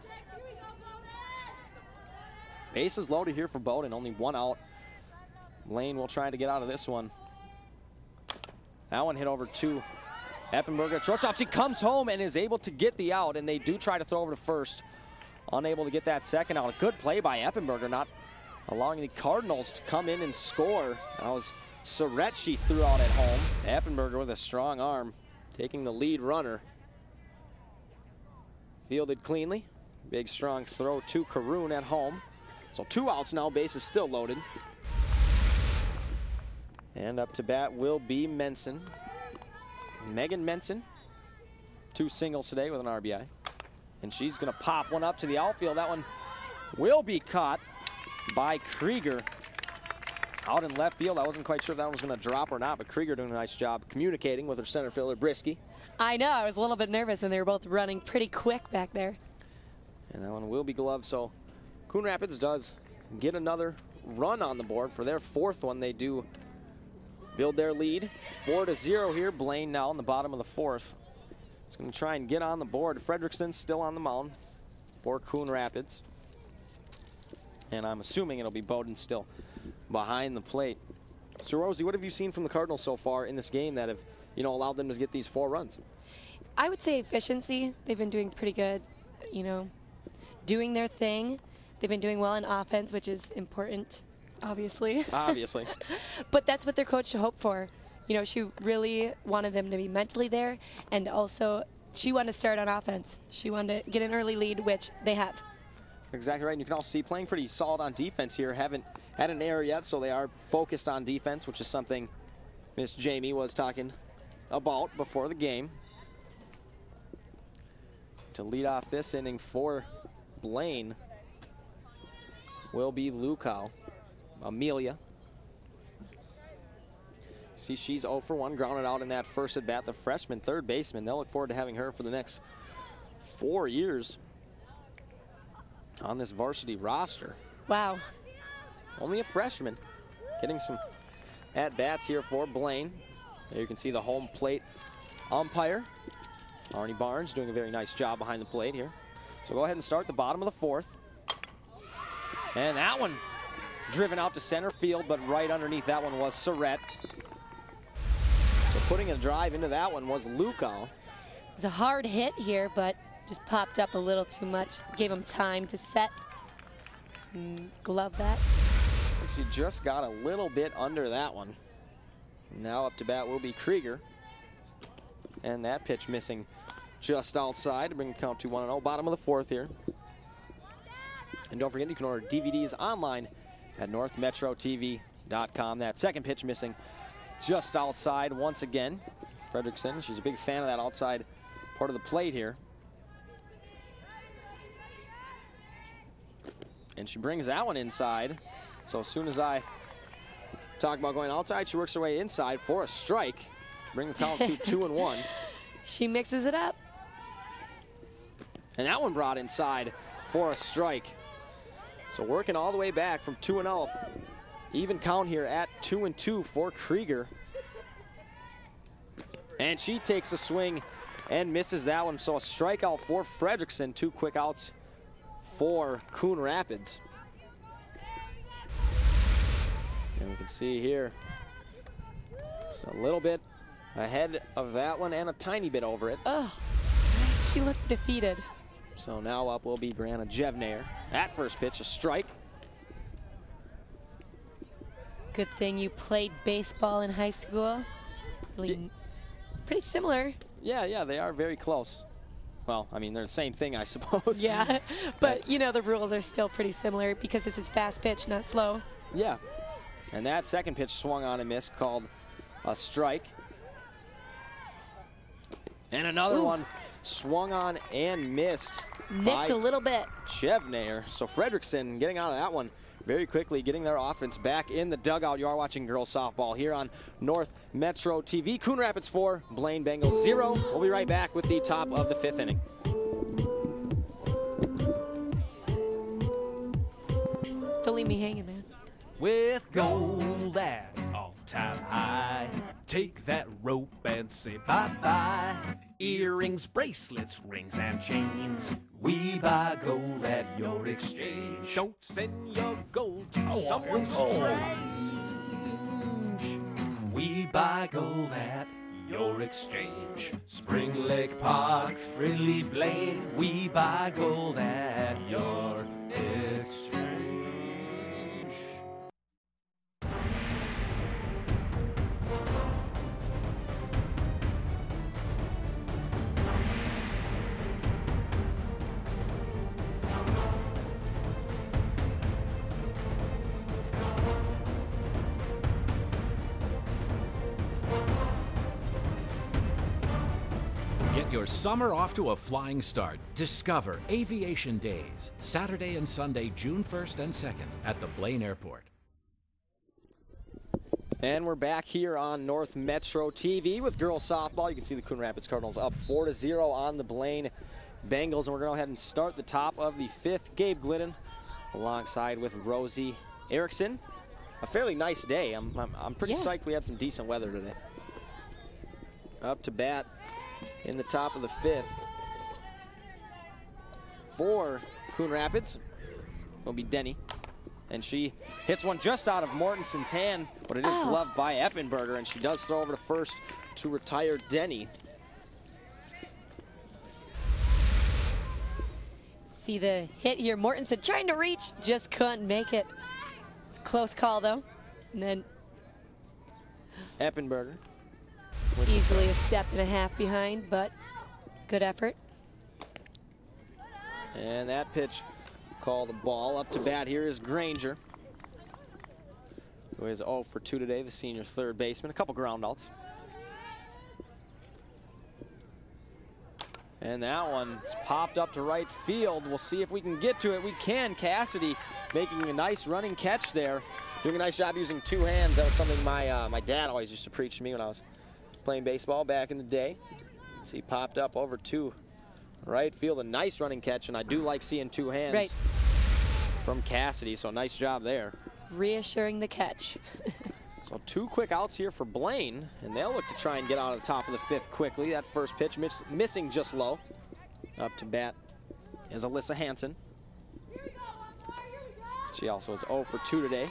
Bases loaded here for Bowden, only 1 out. Blaine will try to get out of this one. That one hit over to Eppenberger at shortstop. She comes home and is able to get the out, and they do try to throw over to first. Unable to get that second out. A good play by Eppenberger, not allowing the Cardinals to come in and score. That was Surratt she threw out at home. Eppenberger with a strong arm, taking the lead runner. Fielded cleanly. Big strong throw to Caroon at home. So 2 outs now, bases still loaded. And up to bat will be Menson. Megan Menson, 2 singles today with an RBI. And she's gonna pop one up to the outfield. That one will be caught by Krieger out in left field. I wasn't quite sure if that one was gonna drop or not, but Krieger doing a nice job communicating with her center fielder, Brisky. I know, I was a little bit nervous when they were both running pretty quick back there. And that one will be gloved, so Coon Rapids does get another run on the board for their 4th one. They do build their lead. 4-0 here. Blaine now in the bottom of the fourth. It's going to try and get on the board. Frederickson still on the mound for Coon Rapids. And I'm assuming it'll be Bowden still behind the plate. So Rosie, what have you seen from the Cardinals so far in this game that have, allowed them to get these 4 runs? I would say efficiency. They've been doing pretty good, doing their thing. They've been doing well in offense, which is important, obviously. Obviously. But that's what their coach hoped for. She really wanted them to be mentally there, and also she wanted to start on offense. She wanted to get an early lead, which they have. Exactly right. And you can also see playing pretty solid on defense here. Haven't had an error yet, so they are focused on defense, which is something Miss Jamie was talking about before the game. To lead off this inning for Blaine will be Lukow. Amelia. See, she's 0 for 1, grounded out in that first at bat. The freshman third baseman, they'll look forward to having her for the next 4 years on this varsity roster. Wow. Only a freshman. Getting some at-bats here for Blaine. There you can see the home plate umpire, Arnie Barnes, doing a very nice job behind the plate here. So go ahead and start the bottom of the fourth. And that one driven out to center field, but right underneath that one was Surrett. So putting a drive into that one was Lukow. It's a hard hit here, but just popped up a little too much. Gave him time to set. Glove that. Looks like she just got a little bit under that one. Now up to bat will be Krieger. And that pitch missing just outside to bring the count to 1-0. Bottom of the fourth here. And don't forget, you can order DVDs online at northmetrotv.com. That second pitch missing just outside once again. Frederickson, she's a big fan of that outside part of the plate here. And she brings that one inside. So as soon as I talk about going outside, she works her way inside for a strike to bring the count to 2-1. She mixes it up. And that one brought inside for a strike. So working all the way back from 2-0. Even count here at 2-2 for Krieger. And she takes a swing and misses that one. So a strikeout for Frederickson. 2 quick outs for Coon Rapids. And we can see here, just a little bit ahead of that one and a tiny bit over it. Oh, she looked defeated. So now up will be Brianna Jevnair. At first pitch, a strike. Good thing you played baseball in high school. Really, it's pretty similar. Yeah, they are very close. Well, I mean, they're the same thing, I suppose. Yeah, but the rules are still pretty similar because this is fast pitch, not slow. Yeah, and that second pitch swung on and missed, called a strike. And another one swung on and missed. Nicked a little bit. Jevnair. So Frederickson getting out of that one very quickly, getting their offense back in the dugout. You are watching girls softball here on North Metro TV. Coon Rapids 4, Blaine Bengals 0. We'll be right back with the top of the 5th inning. Don't leave me hanging, man. With gold at all-time high, take that rope and say bye-bye. Earrings, bracelets, rings, and chains. We buy gold at your exchange. Don't send your gold to someone strange. We buy gold at your exchange. Spring Lake Park, Fridley, Blaine. We buy gold at your exchange. Your summer off to a flying start. Discover Aviation Days, Saturday and Sunday, June 1st and 2nd at the Blaine Airport. And we're back here on North Metro TV with girls softball. You can see the Coon Rapids Cardinals up 4-0 on the Blaine Bengals. And we're going to go ahead and start the top of the 5th. Gabe Glidden alongside with Rosie Erickson. a fairly nice day. I'm pretty psyched we had some decent weather today. Up to bat in the top of the 5th for Coon Rapids will be Denny. And she hits one just out of Mortenson's hand, but it is gloved by Eppenberger, and she does throw over to first to retire Denny. See the hit here. Mortenson trying to reach, just couldn't make it. It's a close call, though. And then Eppenberger. Easily a step and a half behind, but good effort. And that pitch called a ball. Up to bat here is Granger, who is 0 for 2 today, the senior third baseman. A couple ground outs. And that one's popped up to right field. We'll see if we can get to it. We can. Cassidy making a nice running catch there. Doing a nice job using 2 hands. That was something my dad always used to preach to me when I was playing baseball back in the day. See, popped up over to right field. A nice running catch, and I do like seeing 2 hands from Cassidy, so nice job there. Reassuring the catch. So 2 quick outs here for Blaine, and they'll look to try and get out of the top of the 5th quickly. That first pitch missing just low. Up to bat is Alyssa Hansen. She also is 0 for 2 today.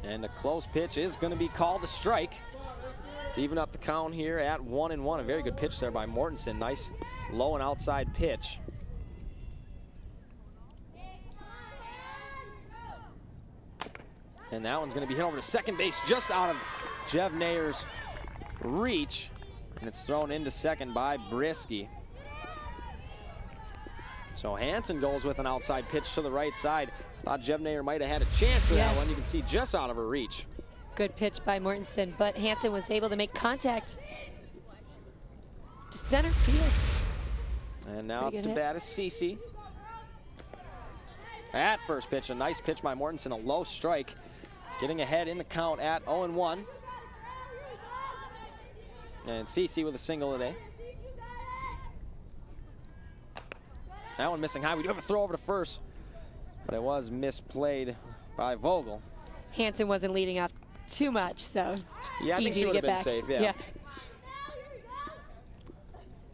And a close pitch is going to be called a strike to even up the count here at 1-1. A very good pitch there by Mortenson. Nice low and outside pitch. And that one's going to be hit over to second base just out of Jev Nayer's reach. And it's thrown into second by Brisky. So Hansen goes with an outside pitch to the right side. Thought Jev Nayer might have had a chance for that one. You can see just out of her reach. Good pitch by Mortenson, but Hansen was able to make contact to center field. And now up to bat is Cece. At first pitch, a nice pitch by Mortenson, a low strike. Getting ahead in the count at 0-1. And Cece with a single today. That one missing high. We do have a throw over to first, but it was misplayed by Vogel. Hansen wasn't leading off too much, so yeah, I think she would have been safe. Yeah.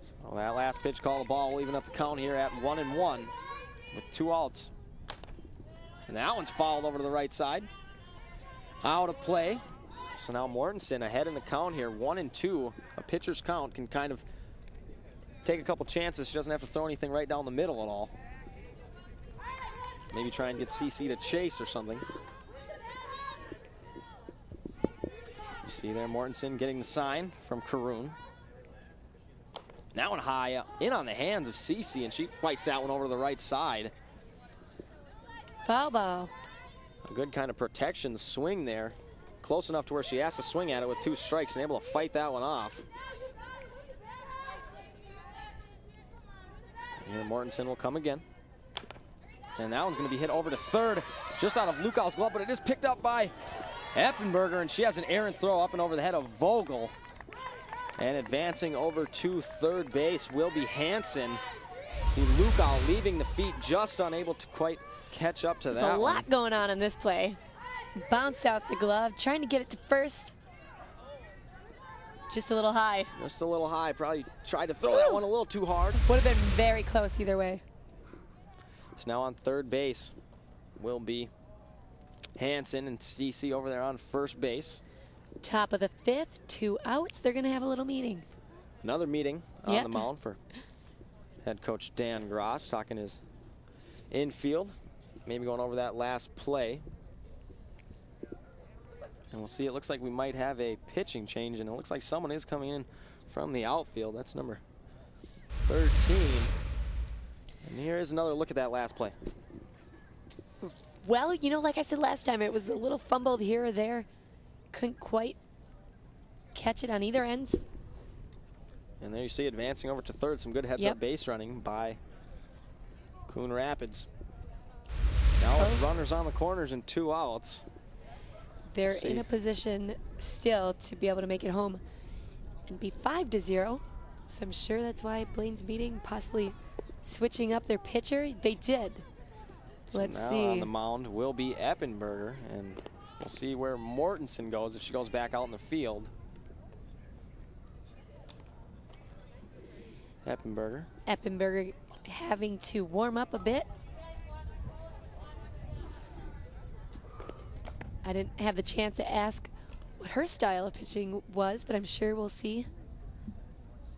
So that last pitch called a ball, leaving up the count here at 1-1 with 2 outs. And that one's fouled over to the right side. Out of play. So now Mortenson ahead in the count here, 1-2. A pitcher's count can kind of take a couple chances. She doesn't have to throw anything right down the middle at all. Maybe try and get CC to chase or something. You see there Mortenson getting the sign from Caroon. That one high in on the hands of CC, and she fights that one over to the right side. Foul ball. A good kind of protection swing there. Close enough to where she has to swing at it with 2 strikes and able to fight that one off. And here Mortenson will come again. And that one's going to be hit over to third, just out of Lukow's glove, but it is picked up by Eppenberger, and she has an errant throw up and over the head of Vogel. And advancing over to third base will be Hansen. See Lukow leaving the feet, just unable to quite catch up to that. There's a lot going on in this play. Bounced out the glove, trying to get it to first. Just a little high. Just a little high. Probably tried to throw that one a little too hard. Would have been very close either way. So now on third base will be Hansen, and CC over there on first base. Top of the 5th, 2 outs. They're going to have a little meeting. Another meeting on the mound for head coach Dan Gross, talking his infield, maybe going over that last play. And we'll see, it looks like we might have a pitching change, and it looks like someone is coming in from the outfield. That's number 13. And here is another look at that last play. Well, you know, like I said last time, it was a little fumbled here or there. Couldn't quite catch it on either ends. And there you see advancing over to third. Some good heads-up base running by Coon Rapids. Now with runners on the corners and 2 outs. They're in a position still to be able to make it home and be 5-0. So I'm sure that's why Blaine's meeting, possibly switching up their pitcher. They did. Let's now see. On the mound will be Eppenberger, and we'll see where Mortensen goes if she goes back out in the field. Eppenberger having to warm up a bit. I didn't have the chance to ask what her style of pitching was, but I'm sure we'll see.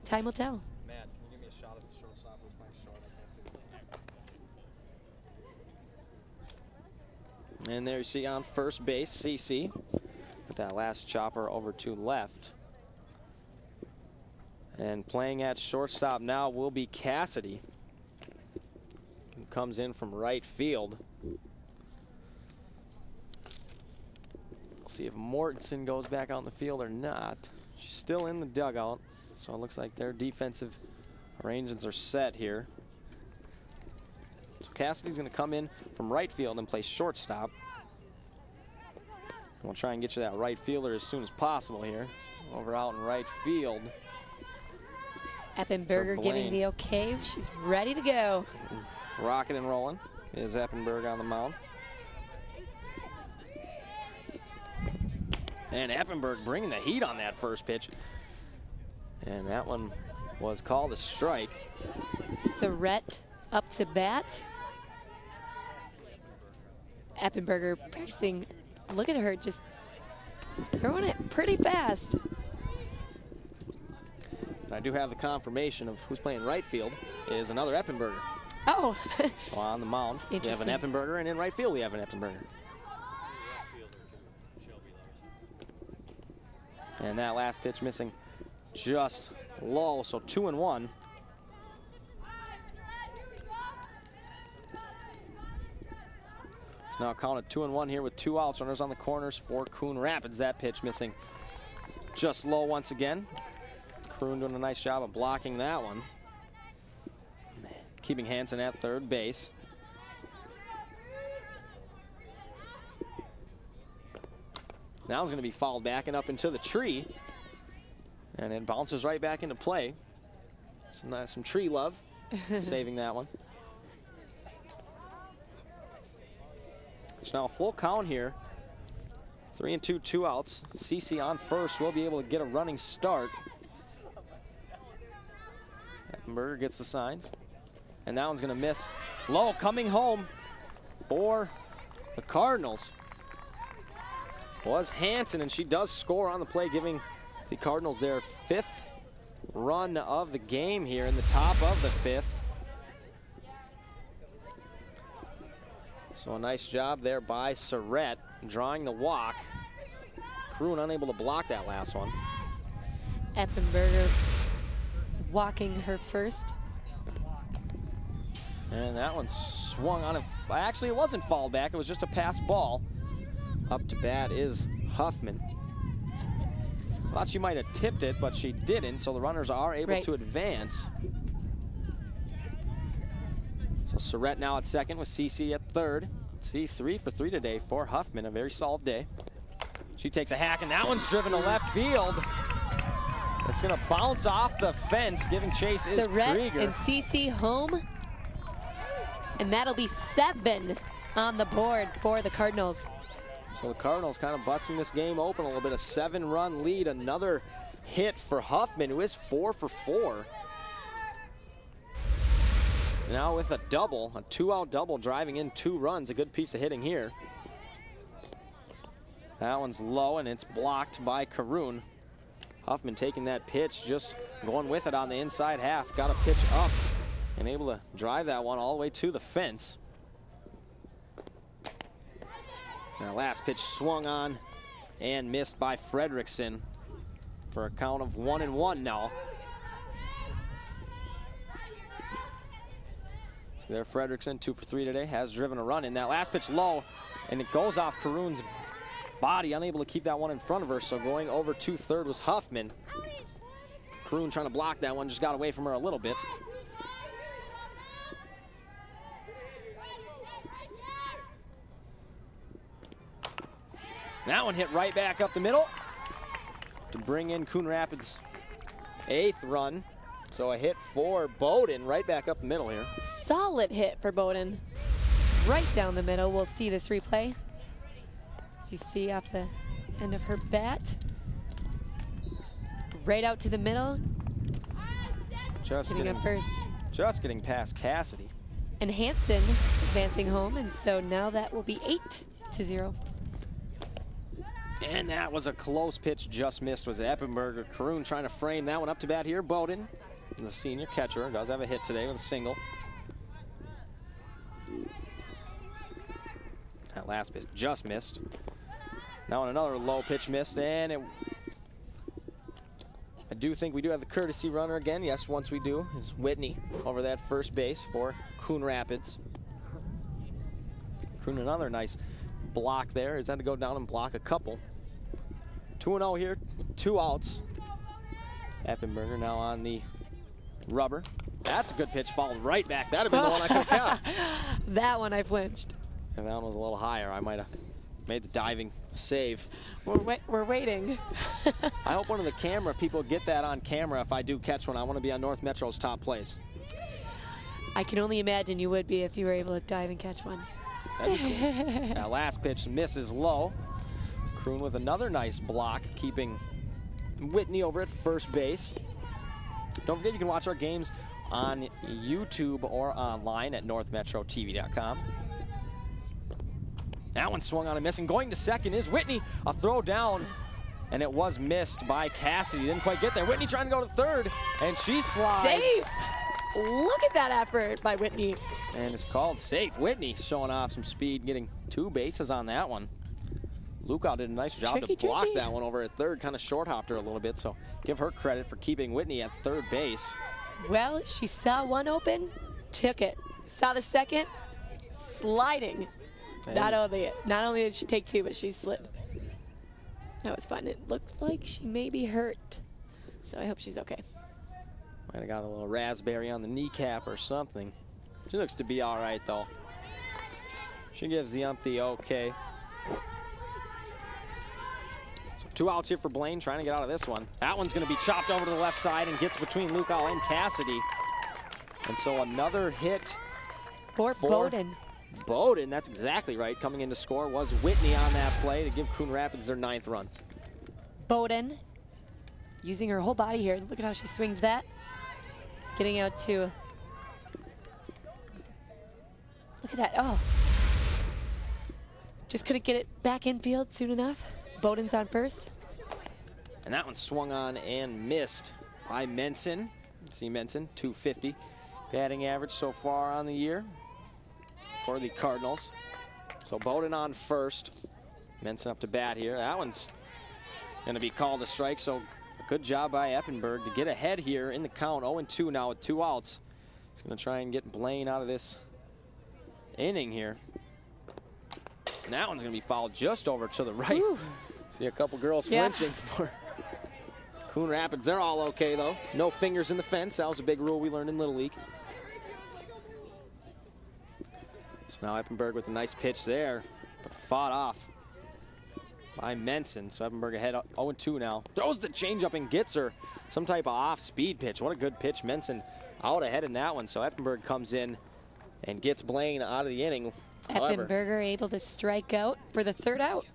Time will tell. Matt, can you give me a shot of the shortstop who's playing short? I can't see. And there you see on first base, CC. With that last chopper over to left. And playing at shortstop now will be Cassidy, who comes in from right field. We'll see if Mortensen goes back out in the field or not. She's still in the dugout, so it looks like their defensive arrangements are set here. So Cassidy's going to come in from right field and play shortstop. We'll try and get you that right fielder as soon as possible here. Over out in right field. Eppenberger giving the okay. She's ready to go. Rocking and rolling is Eppenberger on the mound. And Eppenberger bringing the heat on that first pitch. And that one was called a strike. Surrett up to bat. Eppenberger practicing. Look at her just throwing it pretty fast. I do have the confirmation of who's playing right field is another Eppenberger. Oh. On the mound, we have an Eppenberger, and in right field we have an Eppenberger. And that last pitch missing just low, so 2-1. It's now counted 2-1 here with 2 outs. Runners on the corners for Coon Rapids. That pitch missing just low once again. Coon doing a nice job of blocking that one. Keeping Hansen at third base. Now it's going to be fouled back and up into the tree. And it bounces right back into play. Some tree love, saving that one. It's now a full count here. 3-2, 2 outs. CC on first. Will be able to get a running start. Eppenberger gets the signs. And that one's going to miss. Low coming home for the Cardinals was Hansen, and she does score on the play, giving the Cardinals their 5th run of the game here in the top of the 5th. So a nice job there by Surrett, drawing the walk. Coon unable to block that last one. Eppenberger walking her first. And that one swung on. Actually, it wasn't fouled back. It was just a pass ball. Up to bat is Huffman. Thought she might have tipped it, but she didn't, so the runners are able to advance. So Surrett now at second with CC at third. See, 3 for 3 today for Huffman, a very solid day. She takes a hack, and that one's driven to left field. It's going to bounce off the fence. Giving chase is Krieger. And CC home. And that'll be 7 on the board for the Cardinals. So the Cardinals kind of busting this game open a little bit. A 7-run lead. Another hit for Huffman, who is 4 for 4. Now with a double, a 2-out double, driving in 2 runs. A good piece of hitting here. That one's low, and it's blocked by Caroon. Huffman taking that pitch, just going with it on the inside half. Got a pitch up and able to drive that one all the way to the fence. Now last pitch swung on and missed by Fredrickson for a count of 1-1 now. So there Fredrickson, 2 for 3 today, has driven a run in. That last pitch low, and it goes off Caroon's body, unable to keep that one in front of her. So going over to third was Huffman. Caroon trying to block that one, just got away from her a little bit. That one hit right back up the middle to bring in Coon Rapids' 8th run. So a hit for Bowden right back up the middle here. Solid hit for Bowden. right down the middle. We'll see this replay. As you see off the end of her bat. Right out to the middle. Just Hitting up first. Just getting past Cassidy. And Hansen advancing home, and so now that will be 8-0. And that was a close pitch, just missed, was Eppenberger. Coon trying to frame that one up to bat here. Bowden, the senior catcher, does have a hit today with a single. That last pitch just missed. Now another low pitch missed, and I do think we do have the courtesy runner again. Yes, once we do, is Whitney over that first base for Coon Rapids. Coon, another nice block there. He's had to go down and block a couple. 2-0 here, 2 outs. Eppenberger now on the rubber. That's a good pitch, fouled right back. That'd have been the one I could have caught. That one I flinched. If that one was a little higher, I might have made the diving save. We're waiting. I hope one of the camera people get that on camera if I do catch one. I want to be on North Metro's top place. I can only imagine you would be if you were able to dive and catch one. That'd be cool. That last pitch misses low. Coon with another nice block, keeping Whitney over at first base. Don't forget you can watch our games on YouTube or online at northmetrotv.com. That one swung on a miss, and going to second is Whitney. A throw down, and it was missed by Cassidy. Didn't quite get there. Whitney trying to go to third, and she slides. Safe. Look at that effort by Whitney. And it's called safe. Whitney showing off some speed, getting 2 bases on that one. Lukow did a nice job to block that one over at third, kind of short hopped her a little bit, so give her credit for keeping Whitney at third base. Well, she saw one open, took it. Saw the second, sliding. Not only did she take 2, but she slid. That was fun. It looked like she may be hurt, so I hope she's okay. Might have got a little raspberry on the kneecap or something. She looks to be all right, though. She gives the ump the okay. So 2 outs here for Blaine, trying to get out of this one. That one's going to be chopped over to the left side and gets between Lukow and Cassidy. And so another hit for Bowden. Bowden, that's exactly right. Coming in to score was Whitney on that play to give Coon Rapids their 9th run. Bowden using her whole body here. Look at how she swings that. Getting out to, look at that, oh. Just couldn't get it back infield soon enough. Bowden's on first. And that one swung on and missed by Menson. See Menson, 250 batting average so far on the year for the Cardinals. So Bowden on first. Menson up to bat here. That one's going to be called a strike, so good job by Eppenberg to get ahead here in the count. 0-2 now with 2 outs. He's going to try and get Blaine out of this inning here. And that one's going to be fouled just over to the right. Ooh. See a couple girls flinching for Coon Rapids. They're all okay, though. No fingers in the fence. That was a big rule we learned in Little League. So now Eppenberg with a nice pitch there, but fought off by Menson. So Eppenberg ahead 0-2 now. Throws the changeup and gets her some type of off-speed pitch. What a good pitch. Menson out ahead in that one. So Eppenberg comes in and gets Blaine out of the inning. Eppenberger able to strike out for the 3rd out.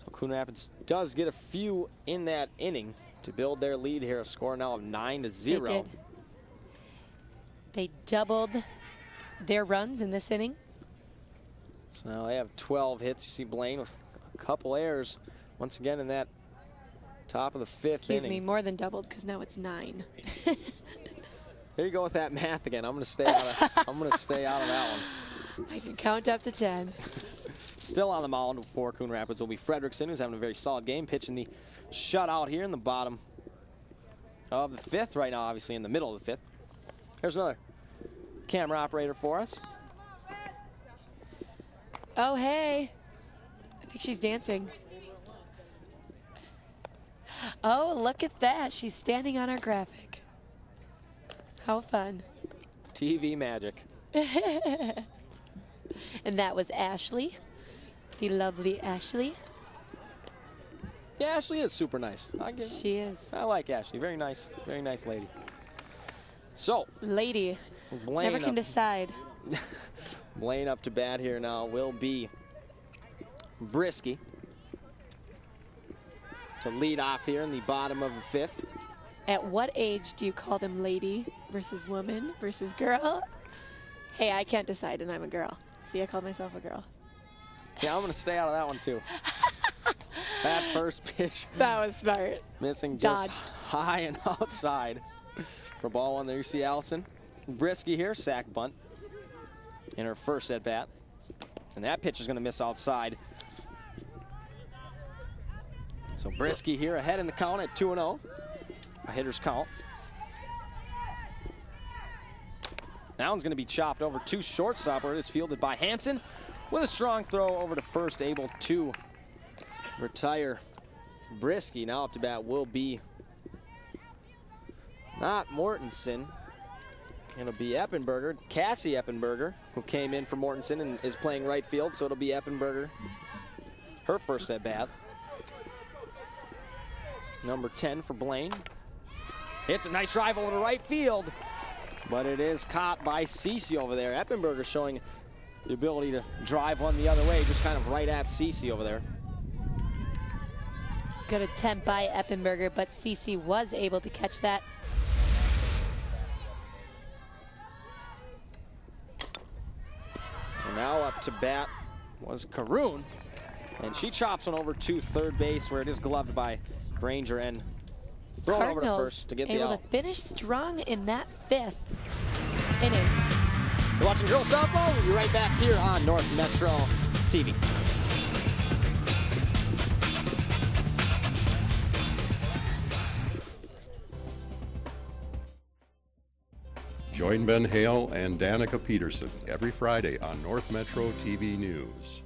So Coon Rapids does get a few in that inning to build their lead here. A score now of 9-0. They did. They doubled their runs in this inning. So now they have 12 hits. You see Blaine with a couple errors once again in that top of the 5th inning. Excuse me, more than doubled because now it's 9. There you go with that math again. I'm going to stay out of. I'm going to stay out of that one. I can count up to 10. Still on the mound for Coon Rapids will be Fredrickson, who's having a very solid game, pitching the shutout here in the bottom of the 5th right now, obviously in the middle of the 5th. There's another camera operator for us. Oh, hey. I think she's dancing. Oh, look at that. She's standing on our graphic. How fun. TV magic. And that was Ashley, the lovely Ashley. Yeah, Ashley is super nice. She is. I like Ashley. Very nice lady. So. Lady. Blaine never can decide. Blaine up to bat here now will be Brisky to lead off here in the bottom of the fifth. At what age do you call them lady versus woman versus girl? Hey, I can't decide, and I'm a girl. See, I call myself a girl. Yeah, I'm going to stay out of that one, too. That first pitch. That was smart. Missing just Dodged. high and outside. For ball one there, you see Allison Brisky here, sack bunt in her first at bat. And that pitch is going to miss outside. So Brisky here ahead in the count at 2-0. A hitter's count. That one's going to be chopped over to shortstop, where it is fielded by Hansen with a strong throw over to first, able to retire Brisky. Now up to bat will be not Mortensen. It'll be Eppenberger, Cassie Eppenberger, who came in for Mortensen and is playing right field, so it'll be Eppenberger, her first at bat. Number 10 for Blaine. It's a nice drive over to right field, but it is caught by Cece over there. Eppenberger showing the ability to drive one the other way, just kind of right at Cece over there. Good attempt by Eppenberger, but Cece was able to catch that. And now up to bat was Coon, and she chops one over to third base, where it is gloved by Granger and thrown over to first to get the out. Able to finish strong in that fifth inning. You're watching girls softball. We'll be right back here on North Metro TV. Join Ben Hale and Danica Peterson every Friday on North Metro TV News.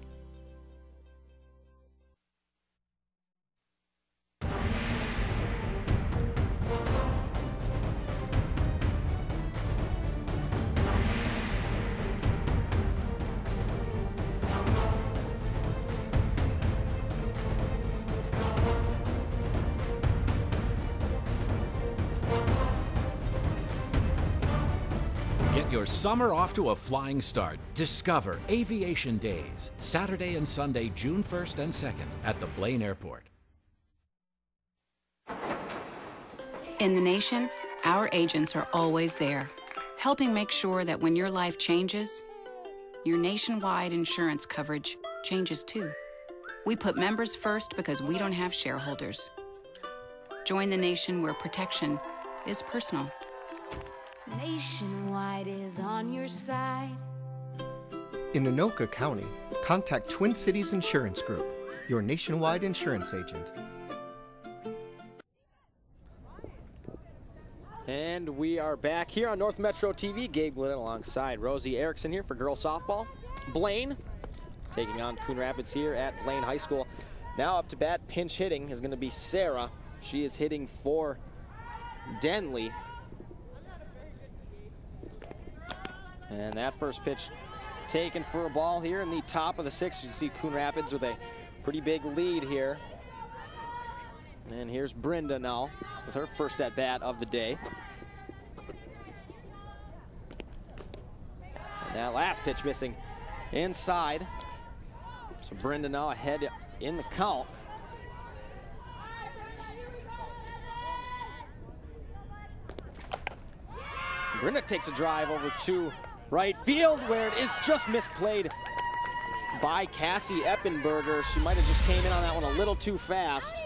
Get your summer off to a flying start. Discover Aviation Days, Saturday and Sunday, June 1st and 2nd at the Blaine Airport. In the nation, our agents are always there, helping make sure that when your life changes, your nationwide insurance coverage changes too. We put members first because we don't have shareholders. Join the nation where protection is personal. Nationwide is on your side. In Anoka County, contact Twin Cities Insurance Group, your nationwide insurance agent. And we are back here on North Metro TV. Gabe Glidden alongside Rosie Erickson here for girls softball. Blaine taking on Coon Rapids here at Blaine High School. Now up to bat, pinch hitting is going to be Sarah. She is hitting for Denley. And that first pitch taken for a ball here in the top of the sixth. You can see Coon Rapids with a pretty big lead here. And here's Brenda now with her first at bat of the day. And that last pitch missing inside. So Brenda now ahead in the count. Brenda takes a drive over to right field, where it is just misplayed by Cassie Eppenberger. She might have just came in on that one a little too fast.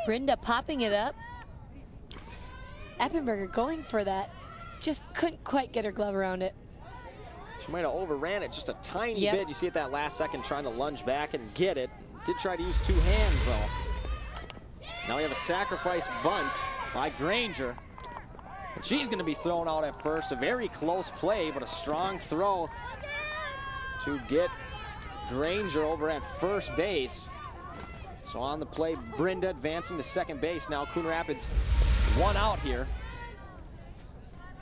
Brenda popping it up. Eppenberger going for that. Just couldn't quite get her glove around it. She might have overran it just a tiny bit. You see it that last second trying to lunge back and get it. Did try to use two hands though. Now we have a sacrifice bunt by Granger. And she's going to be thrown out at first. A very close play, but a strong throw to get Granger over at first base. So on the play, Brenda advancing to second base. Now Coon Rapids one out here.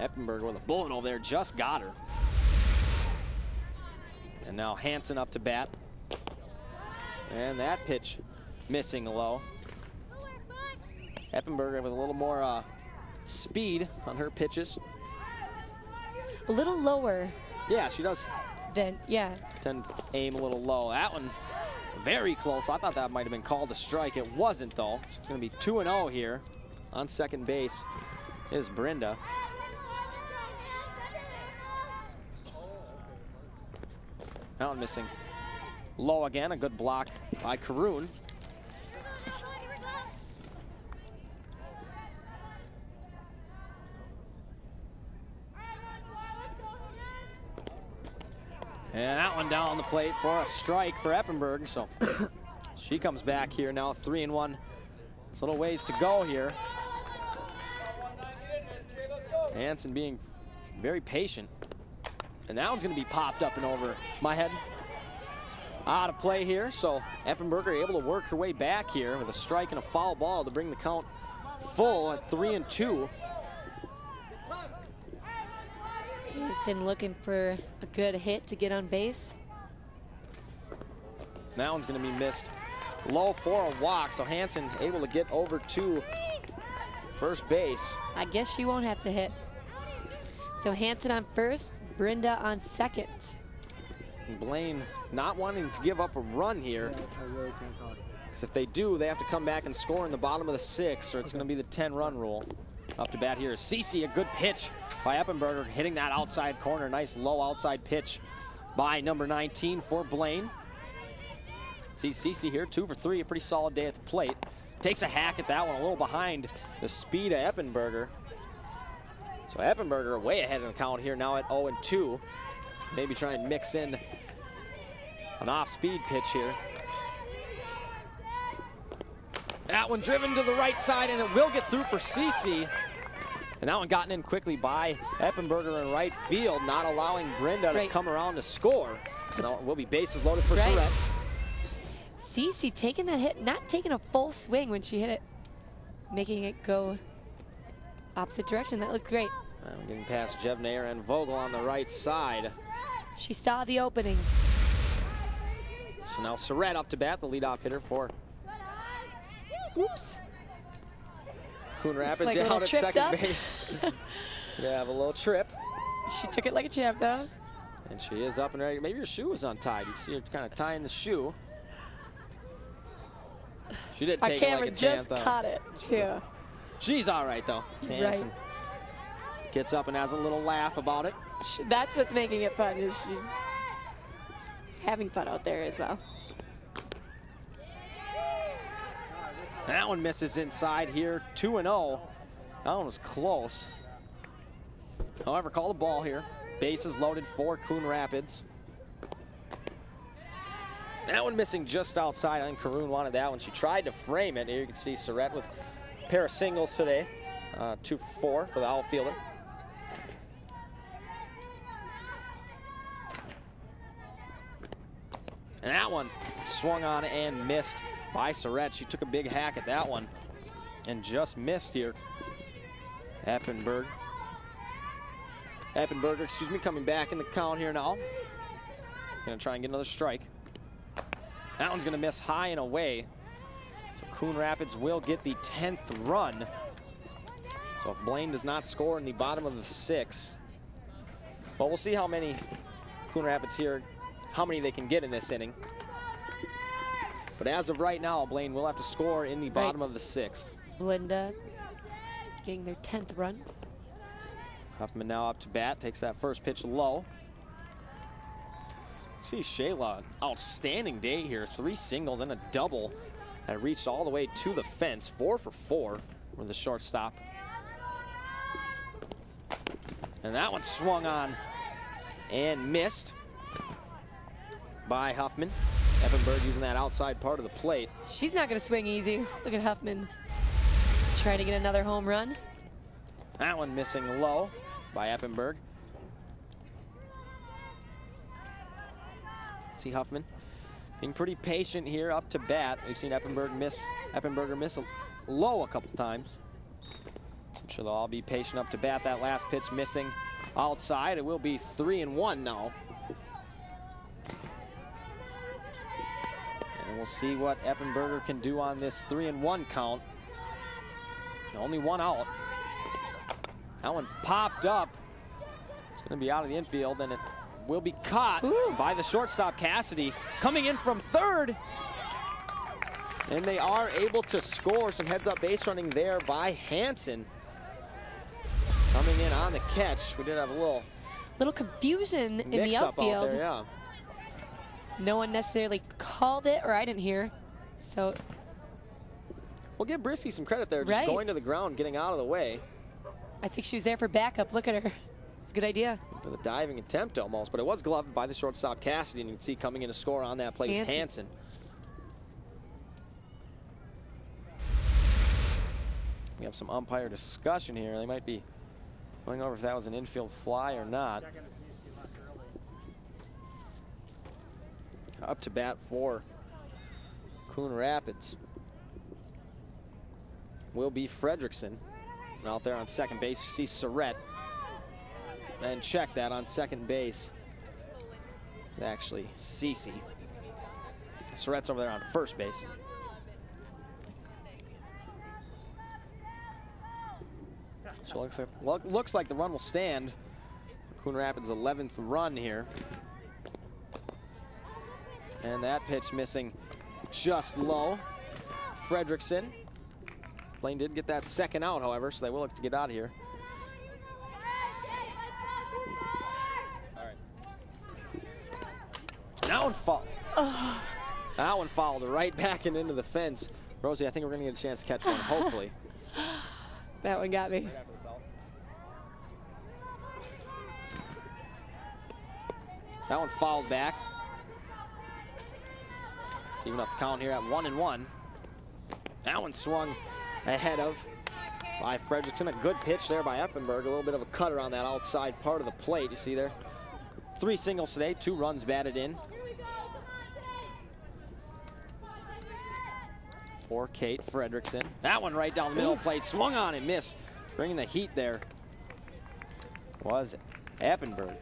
Eppenberger with a bullet over there, just got her. And now Hansen up to bat. And that pitch missing low. Eppenberger with a little more speed on her pitches. A little lower. Yeah, she does then yeah. Tend to aim a little low. That one very close. I thought that might have been called a strike. It wasn't, though. It's going to be 2-0 here. On second base is Brenda. That one missing low again. A good block by Coon. And that one down on the plate for a strike for Eppenberg. So she comes back here now, 3-1. It's a little ways to go here. Hansen being very patient. And that one's going to be popped up and over my head. Out of play here. So Eppenberger able to work her way back here with a strike and a foul ball to bring the count full at 3-2. Hansen looking for a good hit to get on base. That one's going to be missed low for a walk. So Hansen able to get over to first base. I guess she won't have to hit. So Hansen on first, Brenda on second. And Blaine not wanting to give up a run here. Because if they do, they have to come back and score in the bottom of the 6th, or it's going to be the 10-run rule. Up to bat here is Cece, a good pitch by Eppenberger, hitting that outside corner. Nice low outside pitch by number 19 for Blaine. See Cece here, 2 for 3, a pretty solid day at the plate. Takes a hack at that one, a little behind the speed of Eppenberger. So Eppenberger way ahead in the count here now at 0-2. Maybe try and mix in an off-speed pitch here. That one driven to the right side, and it will get through for Cece. And that one gotten in quickly by Eppenberger in right field, not allowing Brenda to come around to score. So now it will be bases loaded for Surratt. Cece taking that hit, not taking a full swing when she hit it, making it go opposite direction. That looked great. Getting past Jevnair and Vogel on the right side. She saw the opening. So now Surratt up to bat, the leadoff hitter for Oops. Coon Rapids like out at second up. base. Yeah, have a little trip. She took it like a champ, though. And she is up and ready. Maybe her shoe was untied. You can see her kind of tying the shoe. She did take it like a champ, though. Our camera just caught it, too. She's all right, though. Hansen gets up and has a little laugh about it. That's what's making it fun, is she's having fun out there as well. That one misses inside here, 2-0. That one was close. However, call the ball here. Bases loaded for Coon Rapids. That one missing just outside. I think Coon wanted that one. She tried to frame it. Here you can see Surratt with a pair of singles today. 2 for 4 for the outfielder. And that one swung on and missed by Surratt. She took a big hack at that one and just missed here. Eppenberger, excuse me, coming back in the count here now. Gonna try and get another strike. That one's gonna miss high and away. So Coon Rapids will get the 10th run. So if Blaine does not score in the bottom of the 6th, well, we'll see how many Coon Rapids here, how many they can get in this inning. But as of right now, Blaine will have to score in the bottom of the 6th. Linda getting their 10th run. Huffman now up to bat, takes that first pitch low. See Shayla, outstanding day here. 3 singles and a double that reached all the way to the fence. 4 for 4 with the shortstop. And that one swung on and missed by Huffman. Eppenberg using that outside part of the plate. She's not going to swing easy. Look at Huffman trying to get another home run. That one missing low by Eppenberg. See Huffman being pretty patient here up to bat. We've seen Eppenberger miss low a couple times. I'm sure they'll all be patient up to bat. That last pitch missing outside. It will be 3-1 now. And we'll see what Eppenberger can do on this 3-1 count. Only one out. That one popped up. It's going to be out of the infield, and it will be caught by the shortstop, Cassidy, coming in from third. And they are able to score. Some heads-up base running there by Hansen. Coming in on the catch. We did have a little confusion in the outfield. Out there, yeah. No one necessarily called it, or I didn't hear. So we'll give Brisky some credit there, just going to the ground, getting out of the way. I think she was there for backup. Look at her. It's a good idea. For the diving attempt almost, but it was gloved by the shortstop, Cassidy, and you can see coming in to score on that play is Hansen. We have some umpire discussion here. They might be going over if that was an infield fly or not. Up to bat for Coon Rapids will be Fredrickson. Out there on second base, you see Surrett. And check that on second base. It's actually Cece. Surrett's over there on first base. So looks like the run will stand. Coon Rapids' 11th run here. And that pitch missing just low. Fredrickson. Blaine did get that second out, however, so they will look to get out of here. All right. That one fouled right back and into the fence. Rosie, I think we're going to get a chance to catch one, hopefully. That one got me. That one fouled back. Even up the count here at 1-1. That one swung ahead of by Fredrickson. A good pitch there by Eppenberg. A little bit of a cutter on that outside part of the plate. You see there. 3 singles today, 2 runs batted in. For Kate Fredrickson. That one right down the middle of the plate. Swung on and missed. Bringing the heat there was Eppenberg.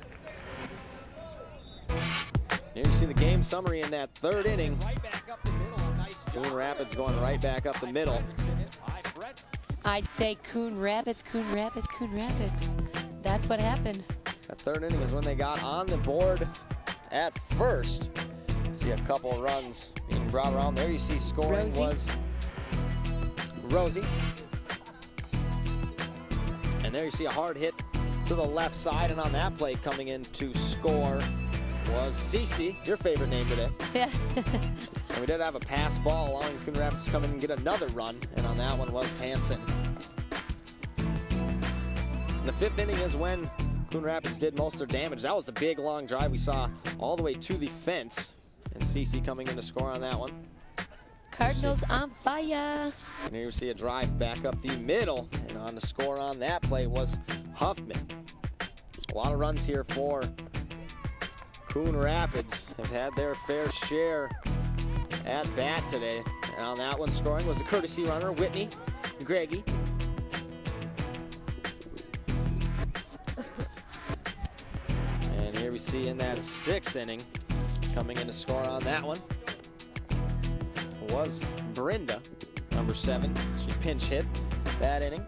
Here you see the game summary in that 3rd inning. Coon Rapids going right back up the middle. I'd say Coon Rapids, Coon Rapids, Coon Rapids. That's what happened. That 3rd inning is when they got on the board at first. See a couple of runs being brought around. There you see scoring was Rosie. And there you see a hard hit to the left side, and on that play coming in to score was Cece, your favorite name today. Yeah. And we did have a pass ball allowing Coon Rapids to come in and get another run, and on that one was Hansen. The 5th inning is when Coon Rapids did most of their damage. That was a big long drive we saw all the way to the fence, and Cece coming in to score on that one. Cardinals on fire. And here you see a drive back up the middle, and on the score on that play was Huffman. A lot of runs here for Coon Rapids. Have had their fair share at bat today. And on that one scoring was the courtesy runner, Whitney Greggy. And here we see in that 6th inning, coming in to score on that one was Brenda, number 7. She pinch hit that inning.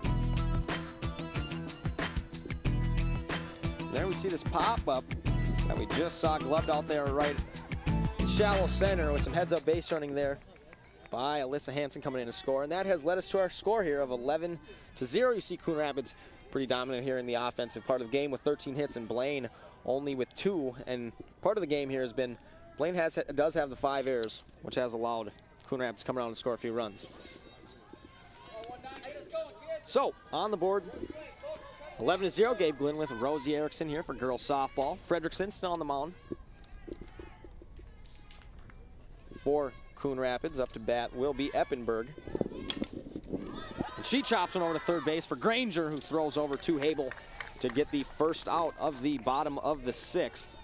There we see this pop-up that we just saw gloved out there right in shallow center with some heads-up base running there by Alyssa Hansen coming in to score. And that has led us to our score here of 11-0. You see Coon Rapids pretty dominant here in the offensive part of the game with 13 hits, and Blaine only with 2. And part of the game here has been Blaine does have the 5 errors, which has allowed Coon Rapids to come around and score a few runs. So, on the board, 11-0, Gabe Glynn with Rosie Erickson here for girls softball. Fredrickson still on the mound for Coon Rapids. Up to bat will be Eppenberg. And she chops one over to third base for Granger, who throws over to Habel to get the first out of the bottom of the 6th.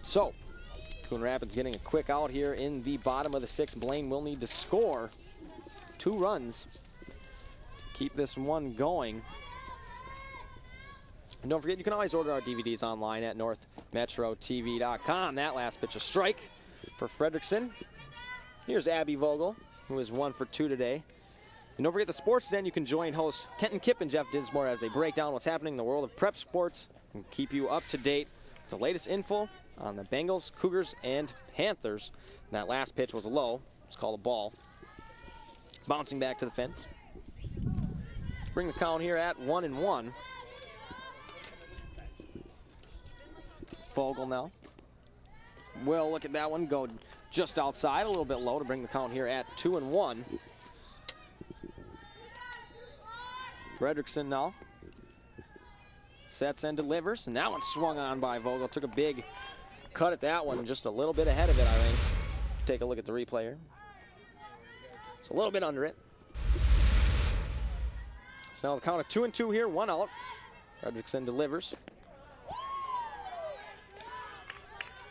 So, Coon Rapids getting a quick out here in the bottom of the 6th. Blaine will need to score 2 runs to keep this one going. And don't forget, you can always order our DVDs online at northmetrotv.com. That last pitch, a strike for Fredrickson. Here's Abby Vogel, who is 1 for 2 today. And don't forget the Sports Den. You can join hosts Kenton Kipp and Jeff Dismore as they break down what's happening in the world of prep sports and keep you up to date with the latest info on the Bengals, Cougars, and Panthers. And that last pitch was low. It's called a ball. Bouncing back to the fence. Bring the count here at 1-1. Vogel now. Will look at that one, go just outside, a little bit low to bring the count here at 2-1. Fredrickson now sets and delivers, and that one swung on by Vogel. Took a big cut at that one, just a little bit ahead of it, I think. Take a look at the replay here. It's a little bit under it. So now the count of 2-2 here, 1 out. Fredrickson delivers.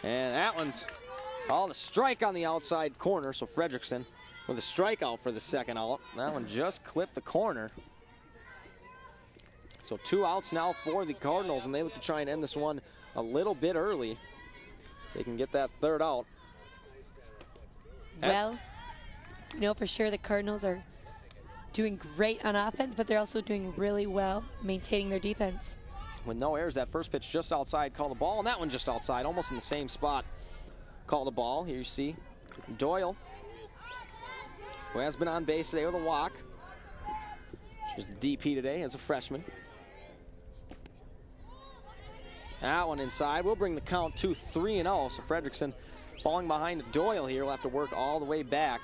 And that one's called a strike on the outside corner, so Fredrickson with a strikeout for the second out. That one just clipped the corner. So 2 outs now for the Cardinals, and they look to try and end this one a little bit early. They can get that third out. Well, you know for sure the Cardinals are doing great on offense, but they're also doing really well maintaining their defense. With no errors, that first pitch just outside, called the ball, and that one just outside, almost in the same spot. Called the ball. Here you see Doyle, who has been on base today with a walk. She's the DP today as a freshman. That one inside. We'll bring the count to 3-0. So Fredrickson falling behind Doyle here. Will have to work all the way back.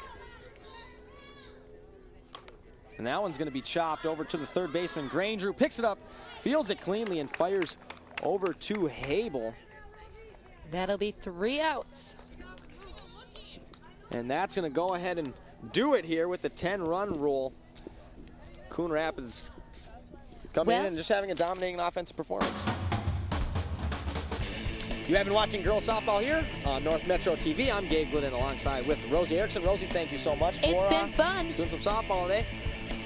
And that one's going to be chopped over to the third baseman, Granger, who picks it up, fields it cleanly, and fires over to Habel. That'll be 3 outs. And that's going to go ahead and do it here with the 10-run rule. Coon Rapids coming in and just having a dominating offensive performance. You have been watching girls softball here on North Metro TV. I'm Gabe Glidden alongside with Rosie Erickson. Rosie, thank you so much for been fun. doing some softball today.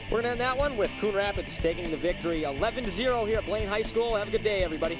We're going to end that one with Coon Rapids taking the victory 11-0 here at Blaine High School. Have a good day, everybody.